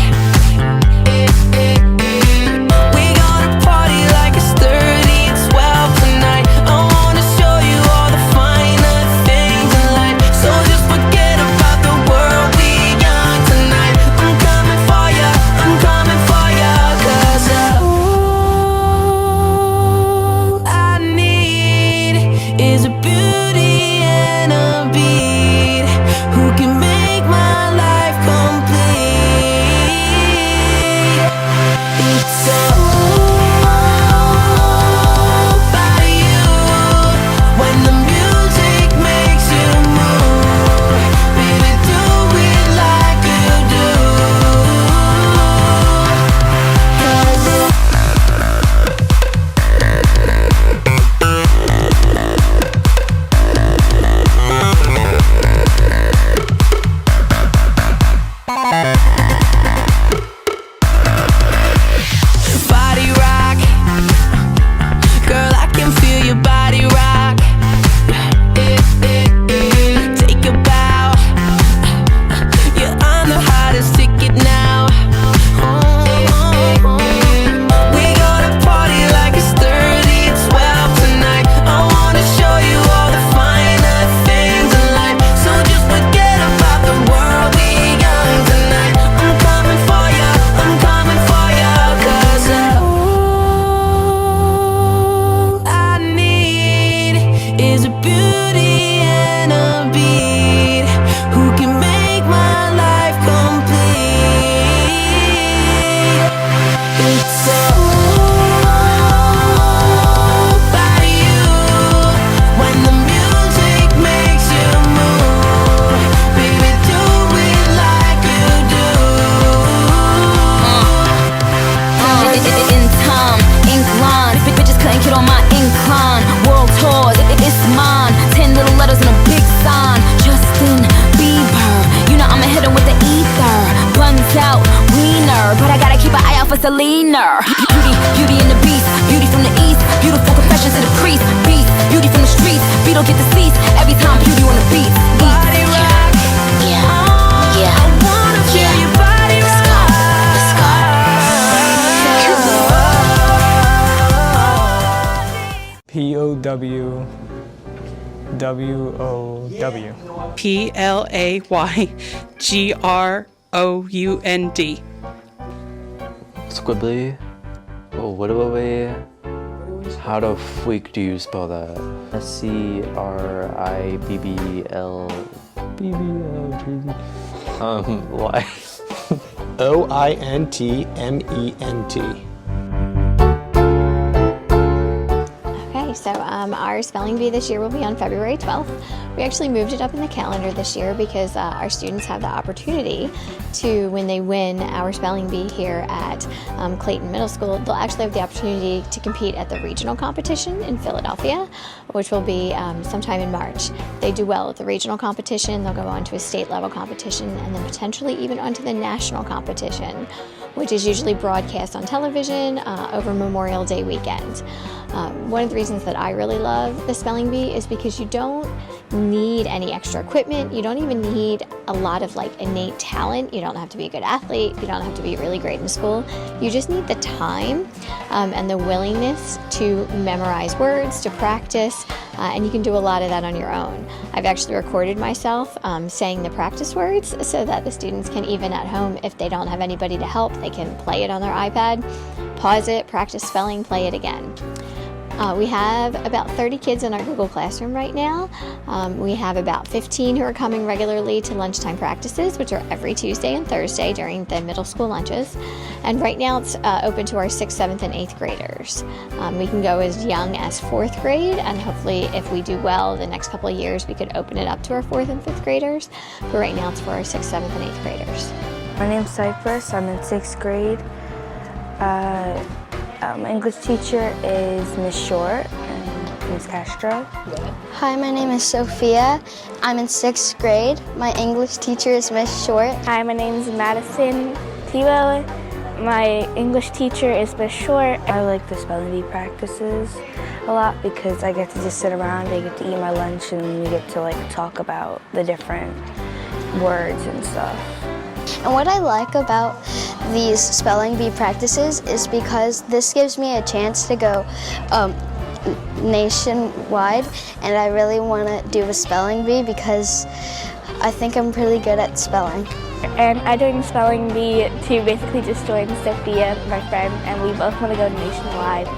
Selena. Beauty and the Beast, beauty from the East, beautiful confessions to the priest. Beast, beauty from the streets, beat don't get deceased. Every time beauty on the beat. Body rock, yeah. I wanna feel your body rock. Let's go. POWWOW. PLAYGROUND. Squibbly. Oh, what do we? How the freak do you spell that? SCRIBBL. Why? OINTMENT. Okay, so our spelling bee this year will be on February 12th. We actually moved it up in the calendar this year because our students have the opportunity to, when they win our spelling bee here at Clayton Middle School, they'll actually have the opportunity to compete at the regional competition in Philadelphia, which will be sometime in March. If they do well at the regional competition, they'll go on to a state level competition and then potentially even onto the national competition, which is usually broadcast on television over Memorial Day weekend. One of the reasons that I really love the spelling bee is because you don't need any extra equipment. You don't even need a lot of like innate talent. You don't have to be a good athlete. You don't have to be really great in school. You just need the time and the willingness to memorize words, to practice, and you can do a lot of that on your own. I've actually recorded myself saying the practice words so that the students can, even at home, if they don't have anybody to help, they can play it on their iPad, pause it, practice spelling, play it again. We have about 30 kids in our Google Classroom right now. We have about 15 who are coming regularly to lunchtime practices, which are every Tuesday and Thursday during the middle school lunches. And right now it's open to our 6th, 7th, and 8th graders. We can go as young as 4th grade, and hopefully if we do well the next couple of years, we could open it up to our 4th and 5th graders. But right now it's for our 6th, 7th, and 8th graders. My name's Cypress. I'm in 6th grade. My English teacher is Miss Short and Miss Castro. Hi, my name is Sophia. I'm in 6th grade. My English teacher is Miss Short. Hi, my name is Madison Tebow. My English teacher is Miss Short. I like the spelling bee practices a lot because I get to just sit around, I get to eat my lunch, and we get to like talk about the different words and stuff. And what I like about these spelling bee practices is because this gives me a chance to go nationwide, and I really want to do a spelling bee because I think I'm pretty good at spelling. And I joined the spelling bee to basically just join Sophia, my friend, and we both want to go nationwide.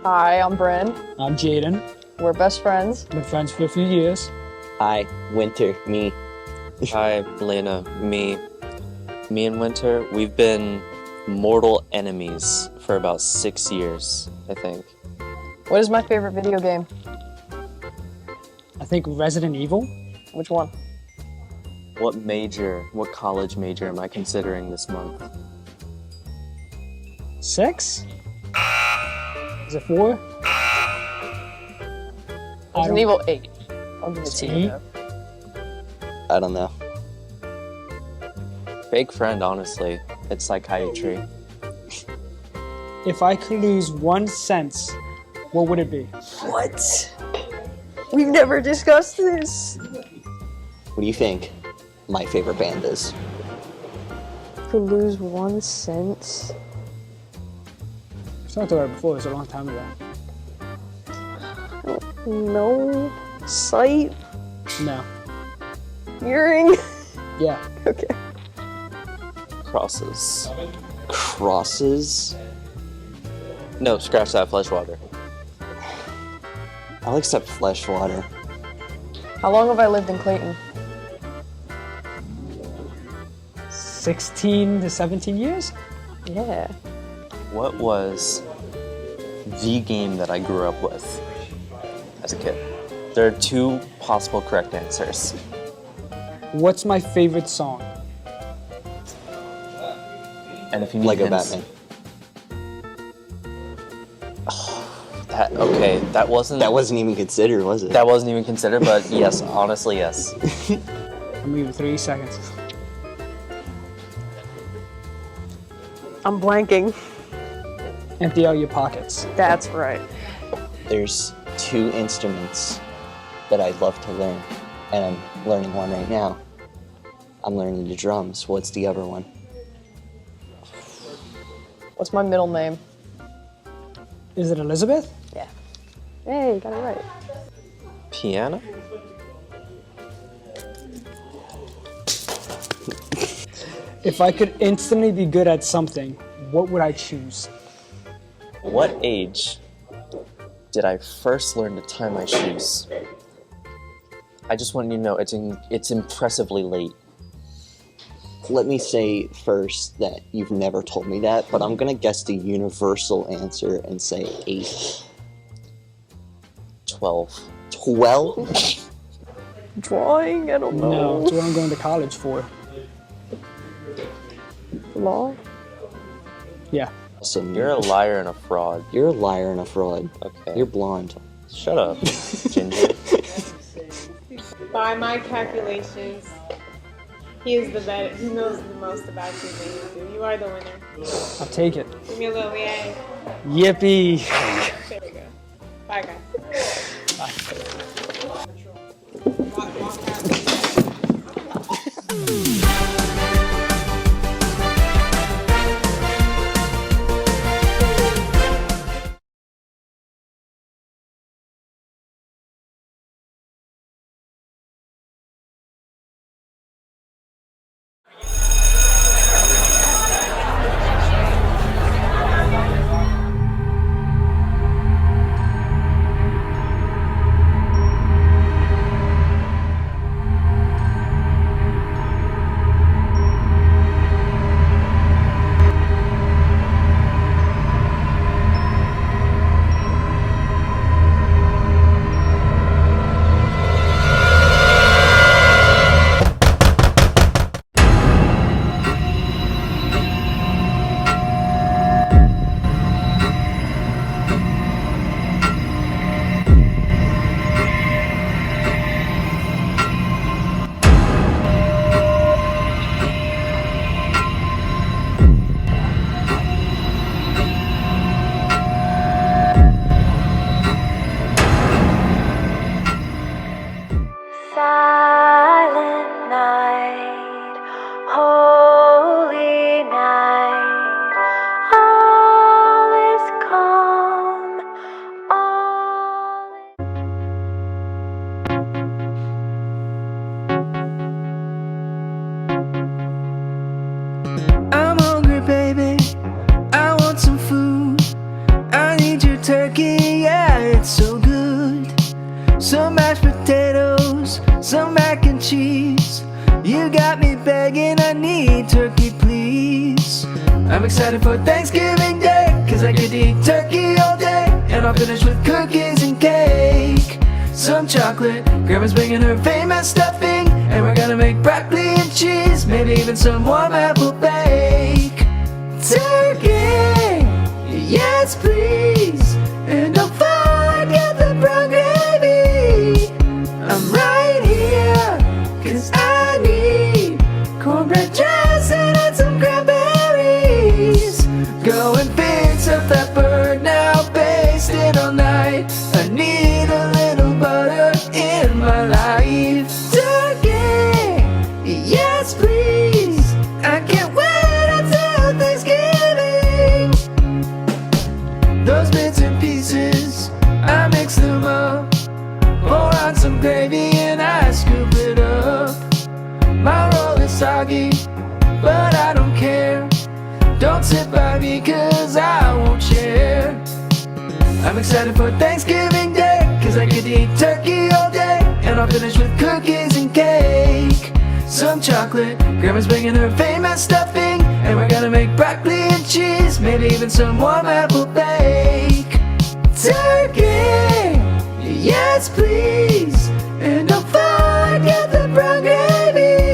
Hi, I'm Bryn. I'm Jaden. We're best friends. Been friends for a few years. Hi, Winter, me. Hi, Lena, me. Me and Winter, we've been mortal enemies for about 6 years, I think. What is my favorite video game? I think Resident Evil. Which one? What college major am I considering this month? 6? Is it 4? Resident Evil 8. I'll give it to you. I don't know. Fake friend, honestly. It's psychiatry. If I could lose 1 sense, what would it be? What? We've never discussed this. What do you think my favorite band is? To lose 1 sense. I've talked about it before, it was a long time ago. No. Sight? No. Hearing? Yeah. Okay. Crosses. Crosses? No, scratch that, Fleshwater. I'll accept Fleshwater. How long have I lived in Clayton? 16 to 17 years? Yeah. What was the game that I grew up with as a kid? There are 2 possible correct answers. What's my favorite song? And if you need Lego hints, Batman. Okay, that wasn't even considered, was it? That wasn't even considered, but yes, honestly, yes. I'm leaving 3 seconds. I'm blanking. Empty out your pockets. That's right. There's 2 instruments that I'd love to learn, and I'm learning one right now. I'm learning the drums. What's the other one? What's my middle name? Is it Elizabeth? Yeah. Hey, you got it right. Piano? If I could instantly be good at something, what would I choose? What age did I first learn to tie my shoes? I just want you to know it's impressively late. Let me say first that you've never told me that, but I'm gonna guess the universal answer and say 8. 12. 12? Drawing? I don't know. No, it's what I'm going to college for. Law? Yeah. Awesome. You're a liar and a fraud. You're a liar and a fraud. Okay. You're blonde. Shut up, Ginger. By my calculations, he is the better. He knows the most about you than you do. You are the winner. I'll take it. Give me a little yay. Yippee! There we go. Bye, guys. turkey, yeah, it's so good. Some mashed potatoes, some mac and cheese. You got me begging, I need turkey, please. I'm excited for Thanksgiving Day, cause I get to eat turkey all day. And I'll finish with cookies and cake. Some chocolate, grandma's bringing her famous stuffing. And we're gonna make broccoli and cheese, maybe even some warm apple bake. Turkey, yes please. And don't forget the brown gravy. I'm right here, cause I need cornbread dressing and some cranberries. Go and fix up that bird now, baste it all night. I need a little butter in my life. Turkey, yes please. I can't wait until Thanksgiving. Those bits and pieces, I mix them up. Pour on some gravy and I scoop it up. My roll is soggy, but I don't care. Don't sit by me cause I won't share. I'm excited for Thanksgiving Day, cause I get to eat turkey all day. And I'll finish with cookies and cake. Some chocolate, grandma's bringing her famous stuffing. And we're gonna make broccoli and cheese, maybe even some warm apple bake. Turkey, yes please. And don't forget the brown gravy.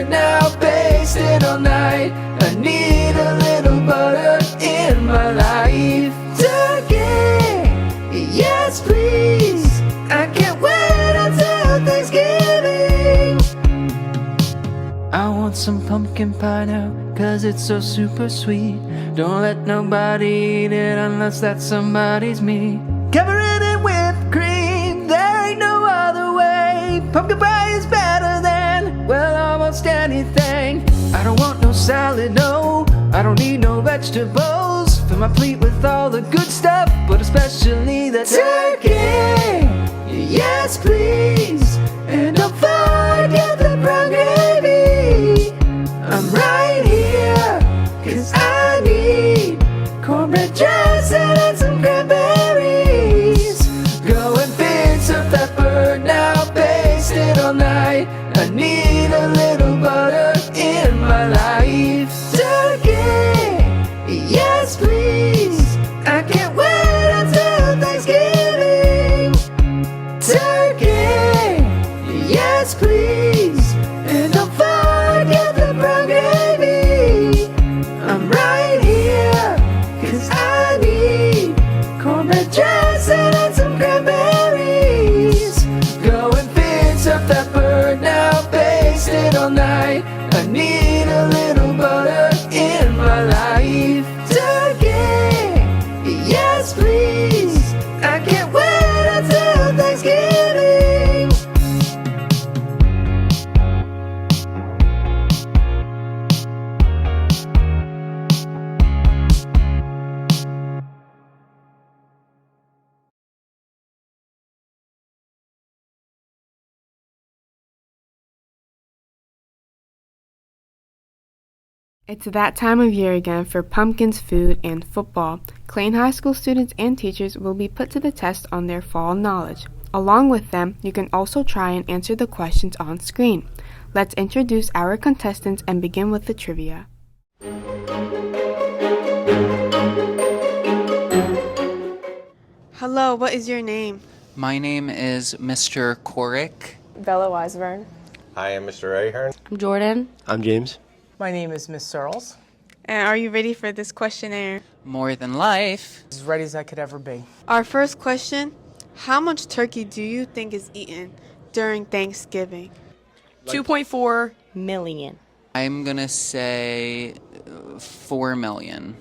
bird now, basted all night. I need a little butter in my life. Turkey, yes please. I can't wait until Thanksgiving. I want some pumpkin pie now, cause it's so super sweet. Don't let nobody eat it unless that somebody's me. Cover it in whipped cream, there ain't no other way. Pumpkin pie is better than, well, almost anything. I don't want no salad, no, I don't need no vegetables. Fill my plate with all the good stuff, but especially the turkey. Yes please, and don't forget the brown gravy. I'm right here, cause I need cornbread dressing and some cranberries. Go and fix up that bird now, basted all night. I need a little butter in my life. Turkey, yes please. I can't wait until Thanksgiving. Turkey, yes please. And don't forget the brown gravy. I'm right here, cause I need cornbread dressing and some cranberries. Go and fix up that bird now, basted all night. I need a little butter in my life. Turkey, yes please. I can't wait until Thanksgiving. It's that time of year again for pumpkins, food, and football. Clayton High School students and teachers will be put to the test on their fall knowledge. Along with them, you can also try and answer the questions on screen. Let's introduce our contestants and begin with the trivia. Hello, what is your name? My name is Mr. Korick. Bella Weisburn. I am Mr. Ahern. I'm Jordan. I'm James. My name is Miss Searles. And are you ready for this questionnaire? More than life. As ready as I could ever be. Our first question, how much turkey do you think is eaten during Thanksgiving? 2.4 million. I'm gonna say 4 million.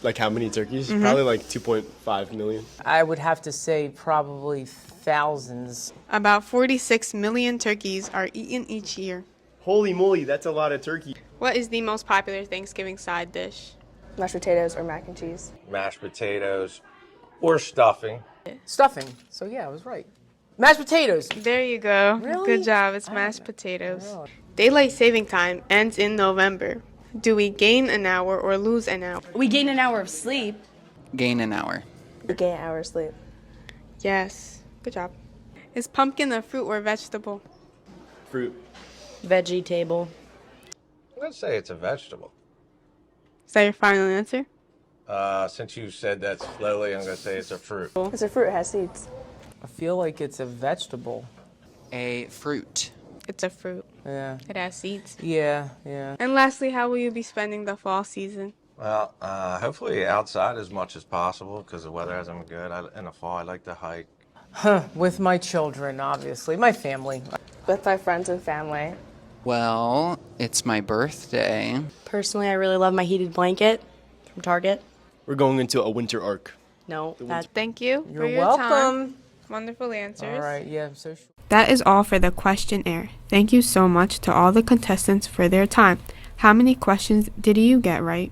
Like how many turkeys? Mhm. Probably like 2.5 million. I would have to say probably thousands. About 46 million turkeys are eaten each year. Holy moly, that's a lot of turkey. What is the most popular Thanksgiving side dish? Mashed potatoes or mac and cheese. Mashed potatoes or stuffing. Stuffing. So yeah, I was right. Mashed potatoes. There you go. Really? Good job. It's mashed potatoes. Daylight saving time ends in November. Do we gain an hour or lose an hour? We gain an hour of sleep. Gain an hour. We gain an hour of sleep. Yes. Good job. Is pumpkin a fruit or vegetable? Fruit. Veggie table. I'm going to say it's a vegetable. Is that your final answer? Since you said that slowly, I'm going to say it's a fruit. It's a fruit, it has seeds. I feel like it's a vegetable. A fruit. It's a fruit. Yeah. It has seeds. Yeah. And lastly, how will you be spending the fall season? Well, hopefully outside as much as possible because the weather hasn't been good. In the fall, I like to hike. With my children, obviously. My family. With my friends and family. Well, it's my birthday. Personally, I really love my heated blanket from Target. We're going into a winter arc. No, that. Thank you You're for your welcome. time. Wonderful answers. All right, yeah, so sure. That is all for the questionnaire. Thank you so much to all the contestants for their time. How many questions did you get right?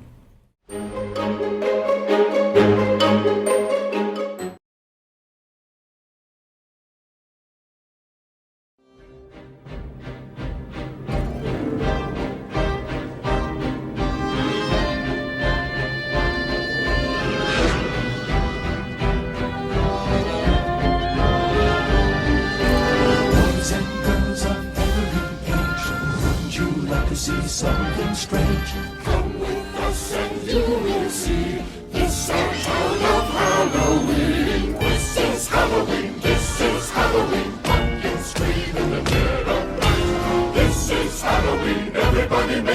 Boys and girls of every age, would you like to see something strange? Come with us and you will see. It's our town of Halloween. This is Halloween, this is Halloween. Pumpkins scream in the dead of night. This is Halloween, every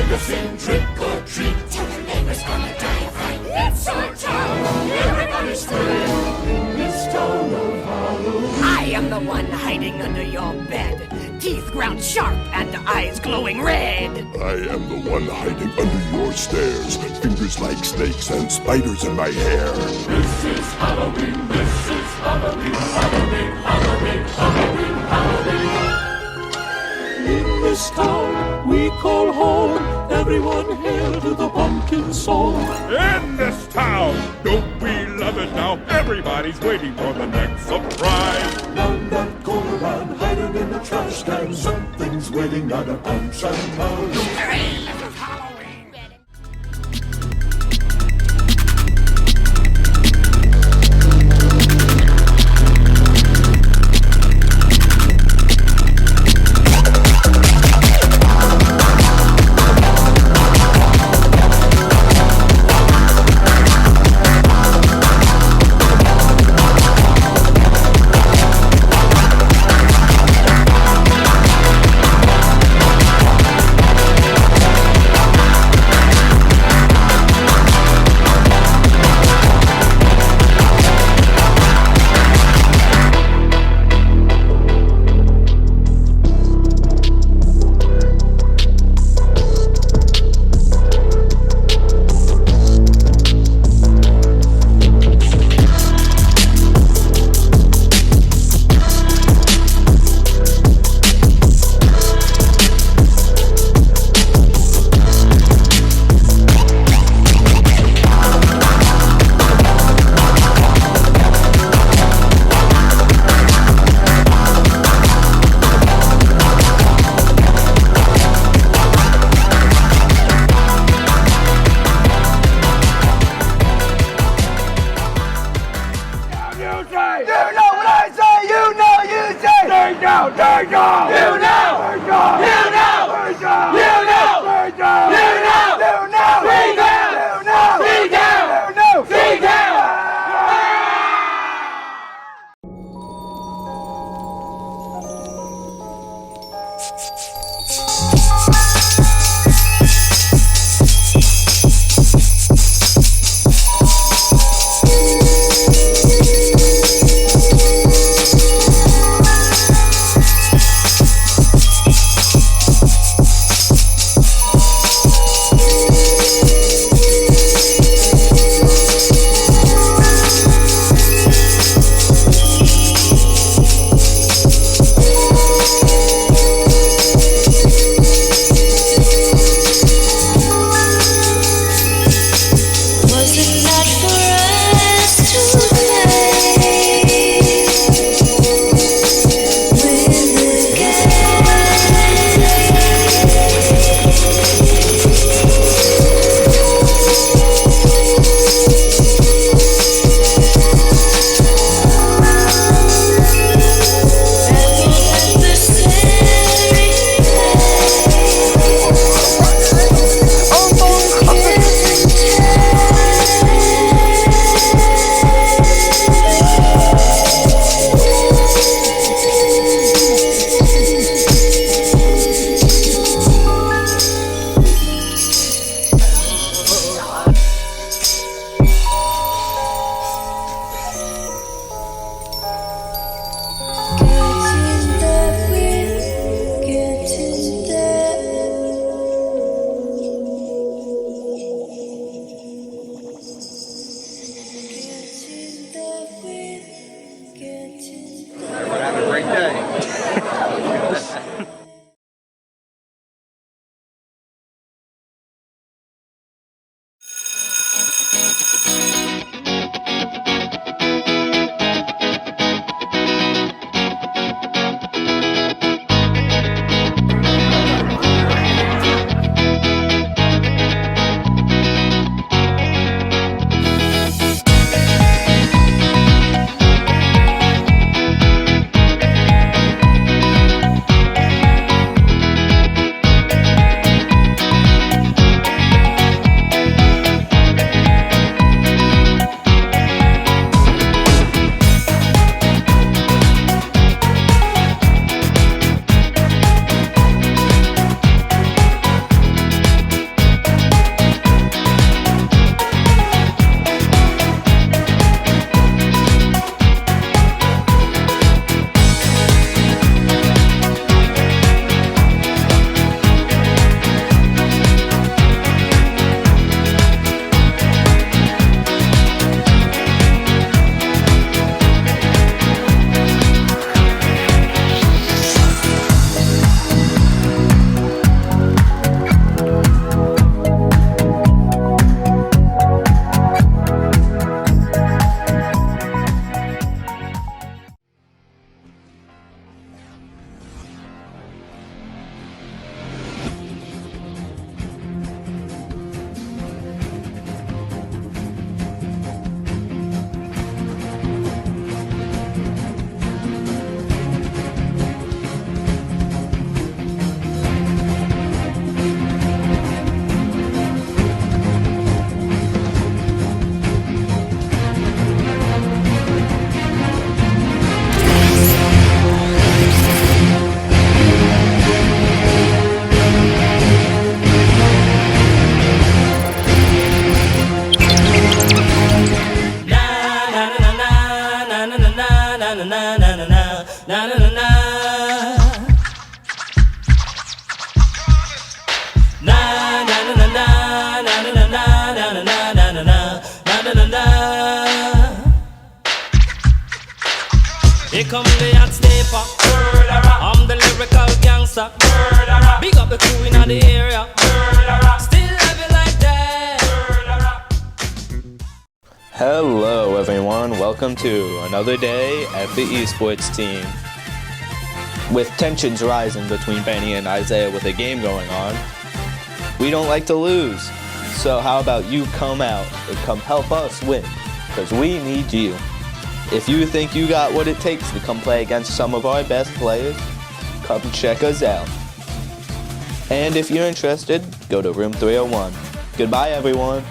sing a sing, trick or treat. Tell the neighbors gonna die of fright. It's our town, everybody's free. In this town of Halloween. I am the one hiding under your bed, teeth ground sharp and eyes glowing red. I am the one hiding under your stairs, fingers like snakes and spiders in my hair. This is Halloween, this is Halloween, Halloween, Halloween, Halloween, Halloween. In this town we call home, everyone hail to the pumpkin song. In this town, don't we love it now? Everybody's waiting for the next surprise. Run that corner, run, hiding in the trash can. Something's waiting on a punch and pound. Hey, this is Halloween. become the hot stepper. I'm the lyrical gangster. Big up the crew in the area. Still love it like that. Hello everyone, welcome to another day at the esports team. With tensions rising between Benny and Isaiah with a game going on, we don't like to lose. So how about you come out and come help us win, because we need you. If you think you got what it takes to come play against some of our best players, come check us out. And if you're interested, go to room 301. Goodbye everyone.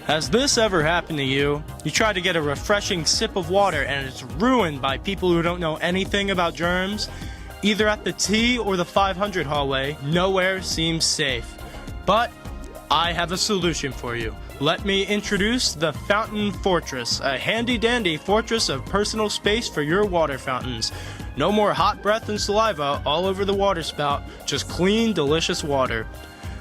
Has this ever happened to you? You try to get a refreshing sip of water and it's ruined by people who don't know anything about germs? Either at the T or the 500 hallway, nowhere seems safe. But I have a solution for you. Let me introduce the Fountain Fortress, a handy-dandy fortress of personal space for your water fountains. No more hot breath and saliva all over the water spout, just clean, delicious water.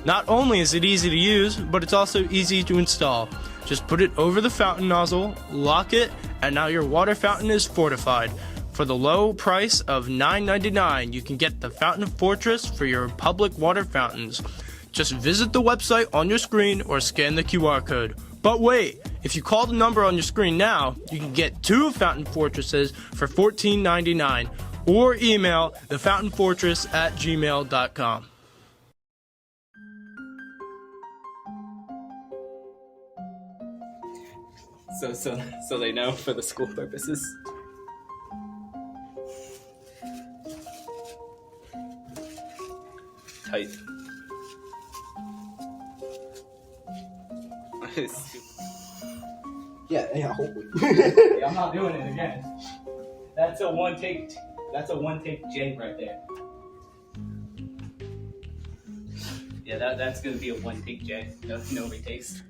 Not only is it easy to use, but it's also easy to install. Just put it over the fountain nozzle, lock it, and now your water fountain is fortified. For the low price of $9.99, you can get the Fountain Fortress for your public water fountains. Just visit the website on your screen or scan the QR code. But wait, if you call the number on your screen now, you can get 2 Fountain Fortresses for $14.99 or email thefountainfortress@gmail.com. So they know for the school purposes. Tight. Yeah, hopefully. Yeah, I'm not doing it again. That's a one take J right there. Yeah, that's gonna be a one take J. No retakes.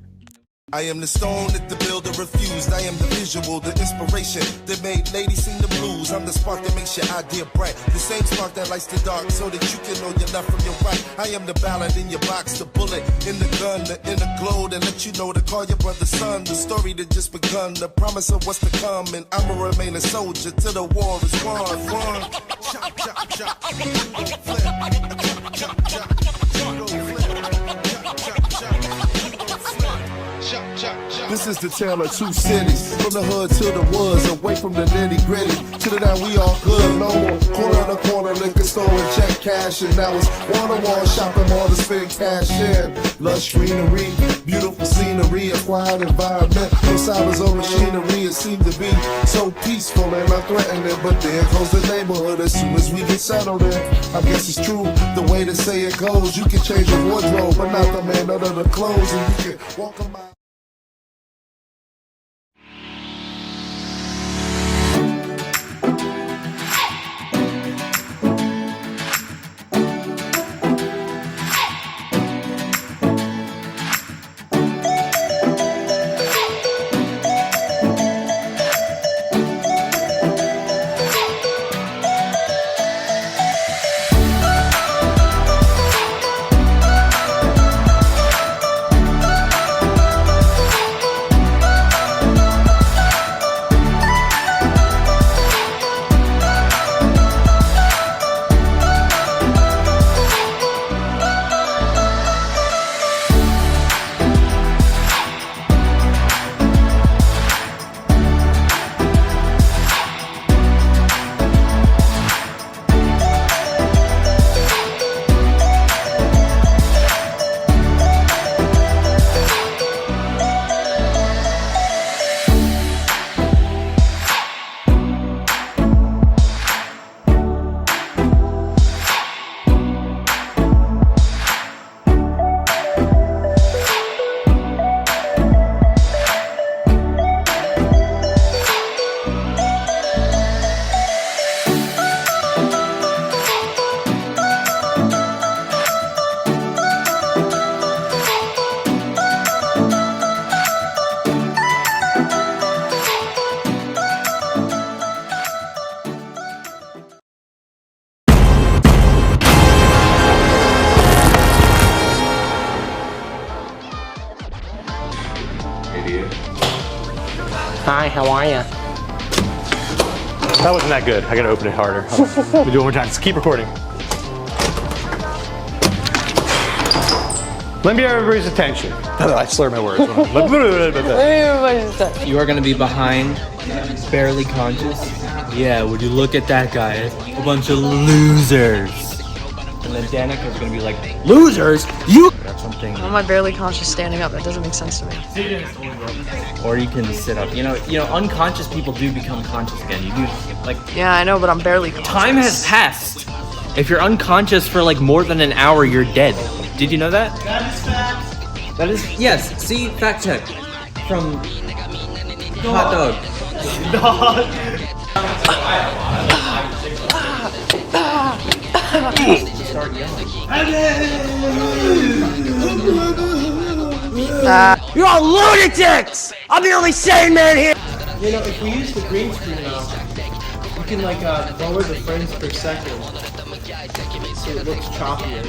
I am the stone that the builder refused. I am the visual, the inspiration that made ladies sing the blues. I'm the spark that makes your idea bright. The same spark that lights the dark so that you can know your left from your right. I am the ballad in your box, the bullet in the gun, the inner glow that let you know to call your brother son. The story that just begun, the promise of what's to come. And I'ma remain a soldier till the war is won. Chop, chop, chop. Flip. Chop, chop, chop. This is the tale of 2 cities, from the hood to the woods, away from the nitty gritty. To the now we all good, no more corner to corner liquor store and check cash. And now it's wall-to-wall shopping mall to spend cash in. Lush greenery, beautiful scenery, a quiet environment, no silence or machinery. It seemed to be so peaceful and unthreatening, but there goes the neighborhood as soon as we get settled in. I guess it's true, the way to say it goes. You can change your wardrobe, but not the man under the clothes. And you can walk a mile. how are ya? That wasn't that good. I gotta open it harder. We'll do it one more time. Just keep recording. Let me have everybody's attention. I slur my words. You are going to be behind, barely conscious. Yeah, would you look at that guy? A bunch of losers. And then Danica is going to be like, losers? You got something. How am I barely conscious standing up? That doesn't make sense to me. Or you can sit up. You know, unconscious people do become conscious again. You do, like. Yeah, I know, but I'm barely conscious. Time has passed. If you're unconscious for like more than an hour, you're dead. Did you know that? That is fact. That is, yes. See, fact check from Hot Dog. Start yelling. You're all lunatics! I'm the only sane man here! You know, if we use the green screen now, you can like lower the frames per second so it looks choppier.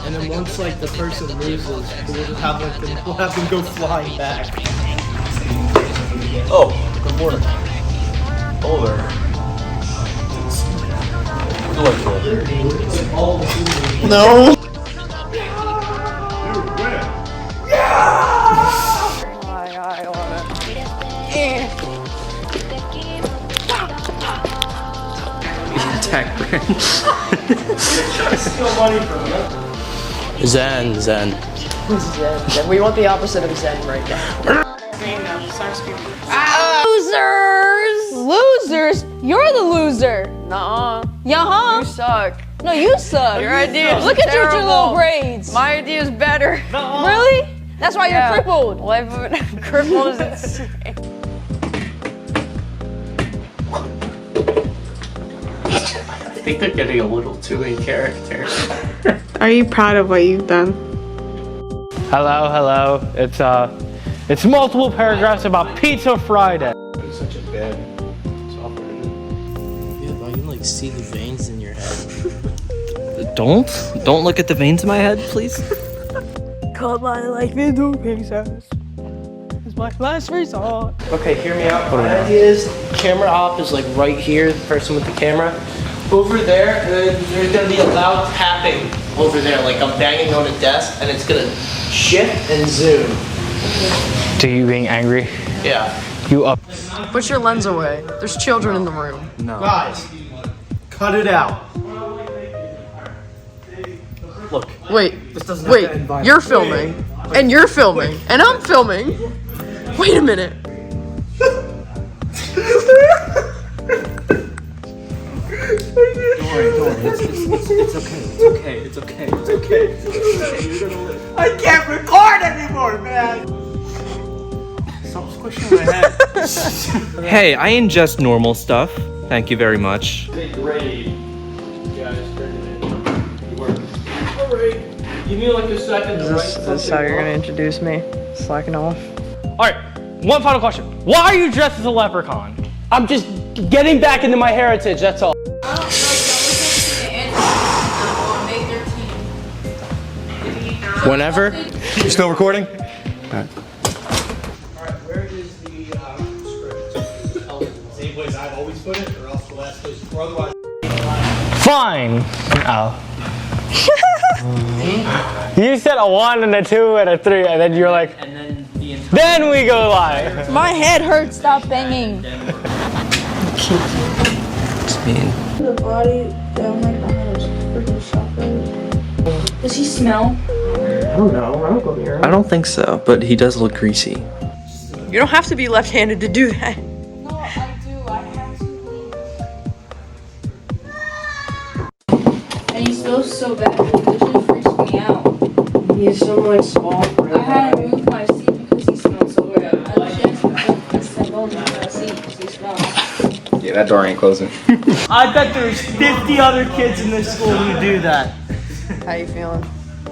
And then once like the person loses, we'll have them go flying back. Oh, good morning. Over. No. Attack branch. Steal money from you. Zen. Zen. We want the opposite of Zen right now. Losers! Losers? You're the loser. Nuh-uh. Yeah, You suck. No, you suck. Your idea is Look at your terrible. little braids. My idea is better. Really? That's why you're crippled. Life of a crippled is insane. I think they're getting a little too in character. Are you proud of what you've done? Hello. It's multiple paragraphs about Pizza Friday. It's such a bad software. Yeah, but I can like see the veins in your head. Don't look at the veins in my head, please. Come on, like video pieces. It's my last resort. Okay, hear me out. My idea is camera op is like right here, the person with the camera. Over there, there's gonna be a loud tapping over there, like I'm banging on a desk, and it's gonna shift and zoom. Do you being angry? Yeah. You up? Put your lens away. There's children in the room. No. Guys, cut it out. Look. Wait. This doesn't have to end violently. You're filming, and you're filming, and I'm filming. Wait a minute. Don't worry. It's okay. I can't record anymore, man. Stop squishing my head. Hey, I ingest normal stuff. Thank you very much. Great. Guys, turn it in. Alright. Give me like a second to Is this how you're gonna introduce me? Slacking off? Alright, one final question. Why are you dressed as a leprechaun? I'm just getting back into my heritage, that's all. Whenever. You still recording? Alright, where is the script? Same place I've always put it, or else the last place, or otherwise. Fine. Oh. You said a 1 and a 2 and a 3, and then you're like, then we go live. My head hurts. Stop banging. It's mean. The body down like the house. Freaking shotgun. Does he smell? I don't know, I don't go near him. I don't think so, but he does look greasy. You don't have to be left-handed to do that. No, I do. I have to. And he smells so bad. It just freaks me out. He's so like small. I had to move my seat because he smelled so bad. I just said, "Oh, my seat because he smells." Yeah, that door ain't closing. I bet there's 50 other kids in this school who do that. How you feeling? I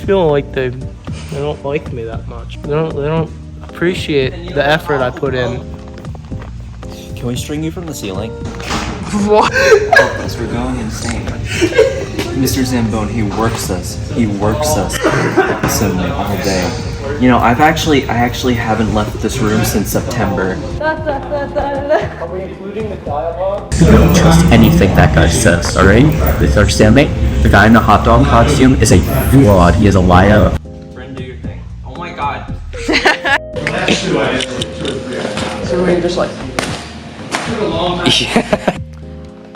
feel like they don't like me that much. They don't appreciate the effort I put in. Can we string you from the ceiling? What? Because we're going insane. Mr. Zambone, he works us. He works us. Listen all day. You know, I actually haven't left this room since September. Are we including the dialogue? Don't trust anything that guy says, alright? Please understand me? The guy in the hot dog costume is a fraud. He is a liar. Friend, do your thing. Oh my god. So we're just like.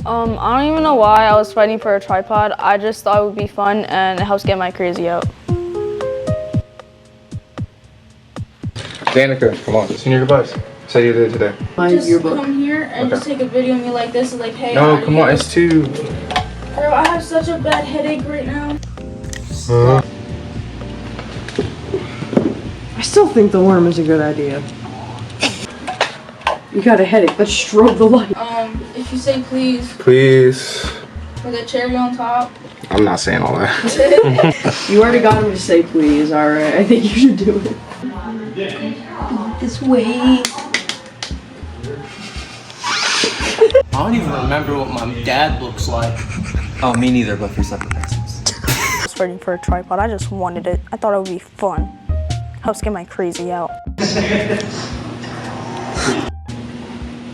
I don't even know why I was fighting for a tripod. I just thought it would be fun and it helps get my crazy out. Danica, come on. Send your goodbyes. Say you did today. Just come here and just take a video of me like this and like, hey. No, come on. It's too. Bro, I have such a bad headache right now. I still think the worm is a good idea. You got a headache. Let's strobe the light. If you say please. Please. With a cherry on top. I'm not saying all that. You already got him to say please. All right. I think you should do it. This way. I don't even remember what my dad looks like. Oh, me neither, but for separate reasons. I was fighting for a tripod. I just wanted it. I thought it would be fun. Helps get my crazy out.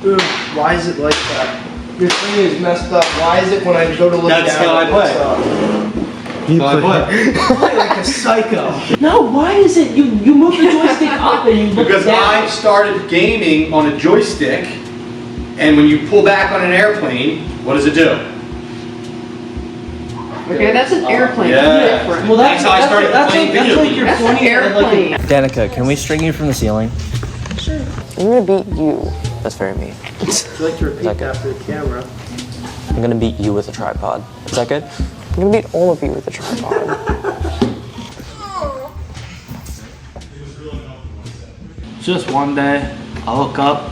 Dude, why is it like that? Your thing is messed up. Why is it when I go to look That's down? how I play. You play like a psycho. No, why is it you move the joystick up and you look Because down? I started gaming on a joystick, and when you pull back on an airplane, what does it do? Okay, that's an airplane. Yeah. Different. Well, that's how I started playing video games. you're That's an pointing at like airplane. Danica, can we string you from the ceiling? Sure. I'm gonna beat you. That's very mean. Would you like to repeat that for the camera? I'm gonna beat you with a tripod. Is that good? I'm gonna beat all of you with a tripod. Just one day, I woke up,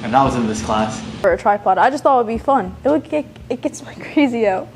and I was in this class. For a tripod, I just thought it would be fun. It gets my crazy out.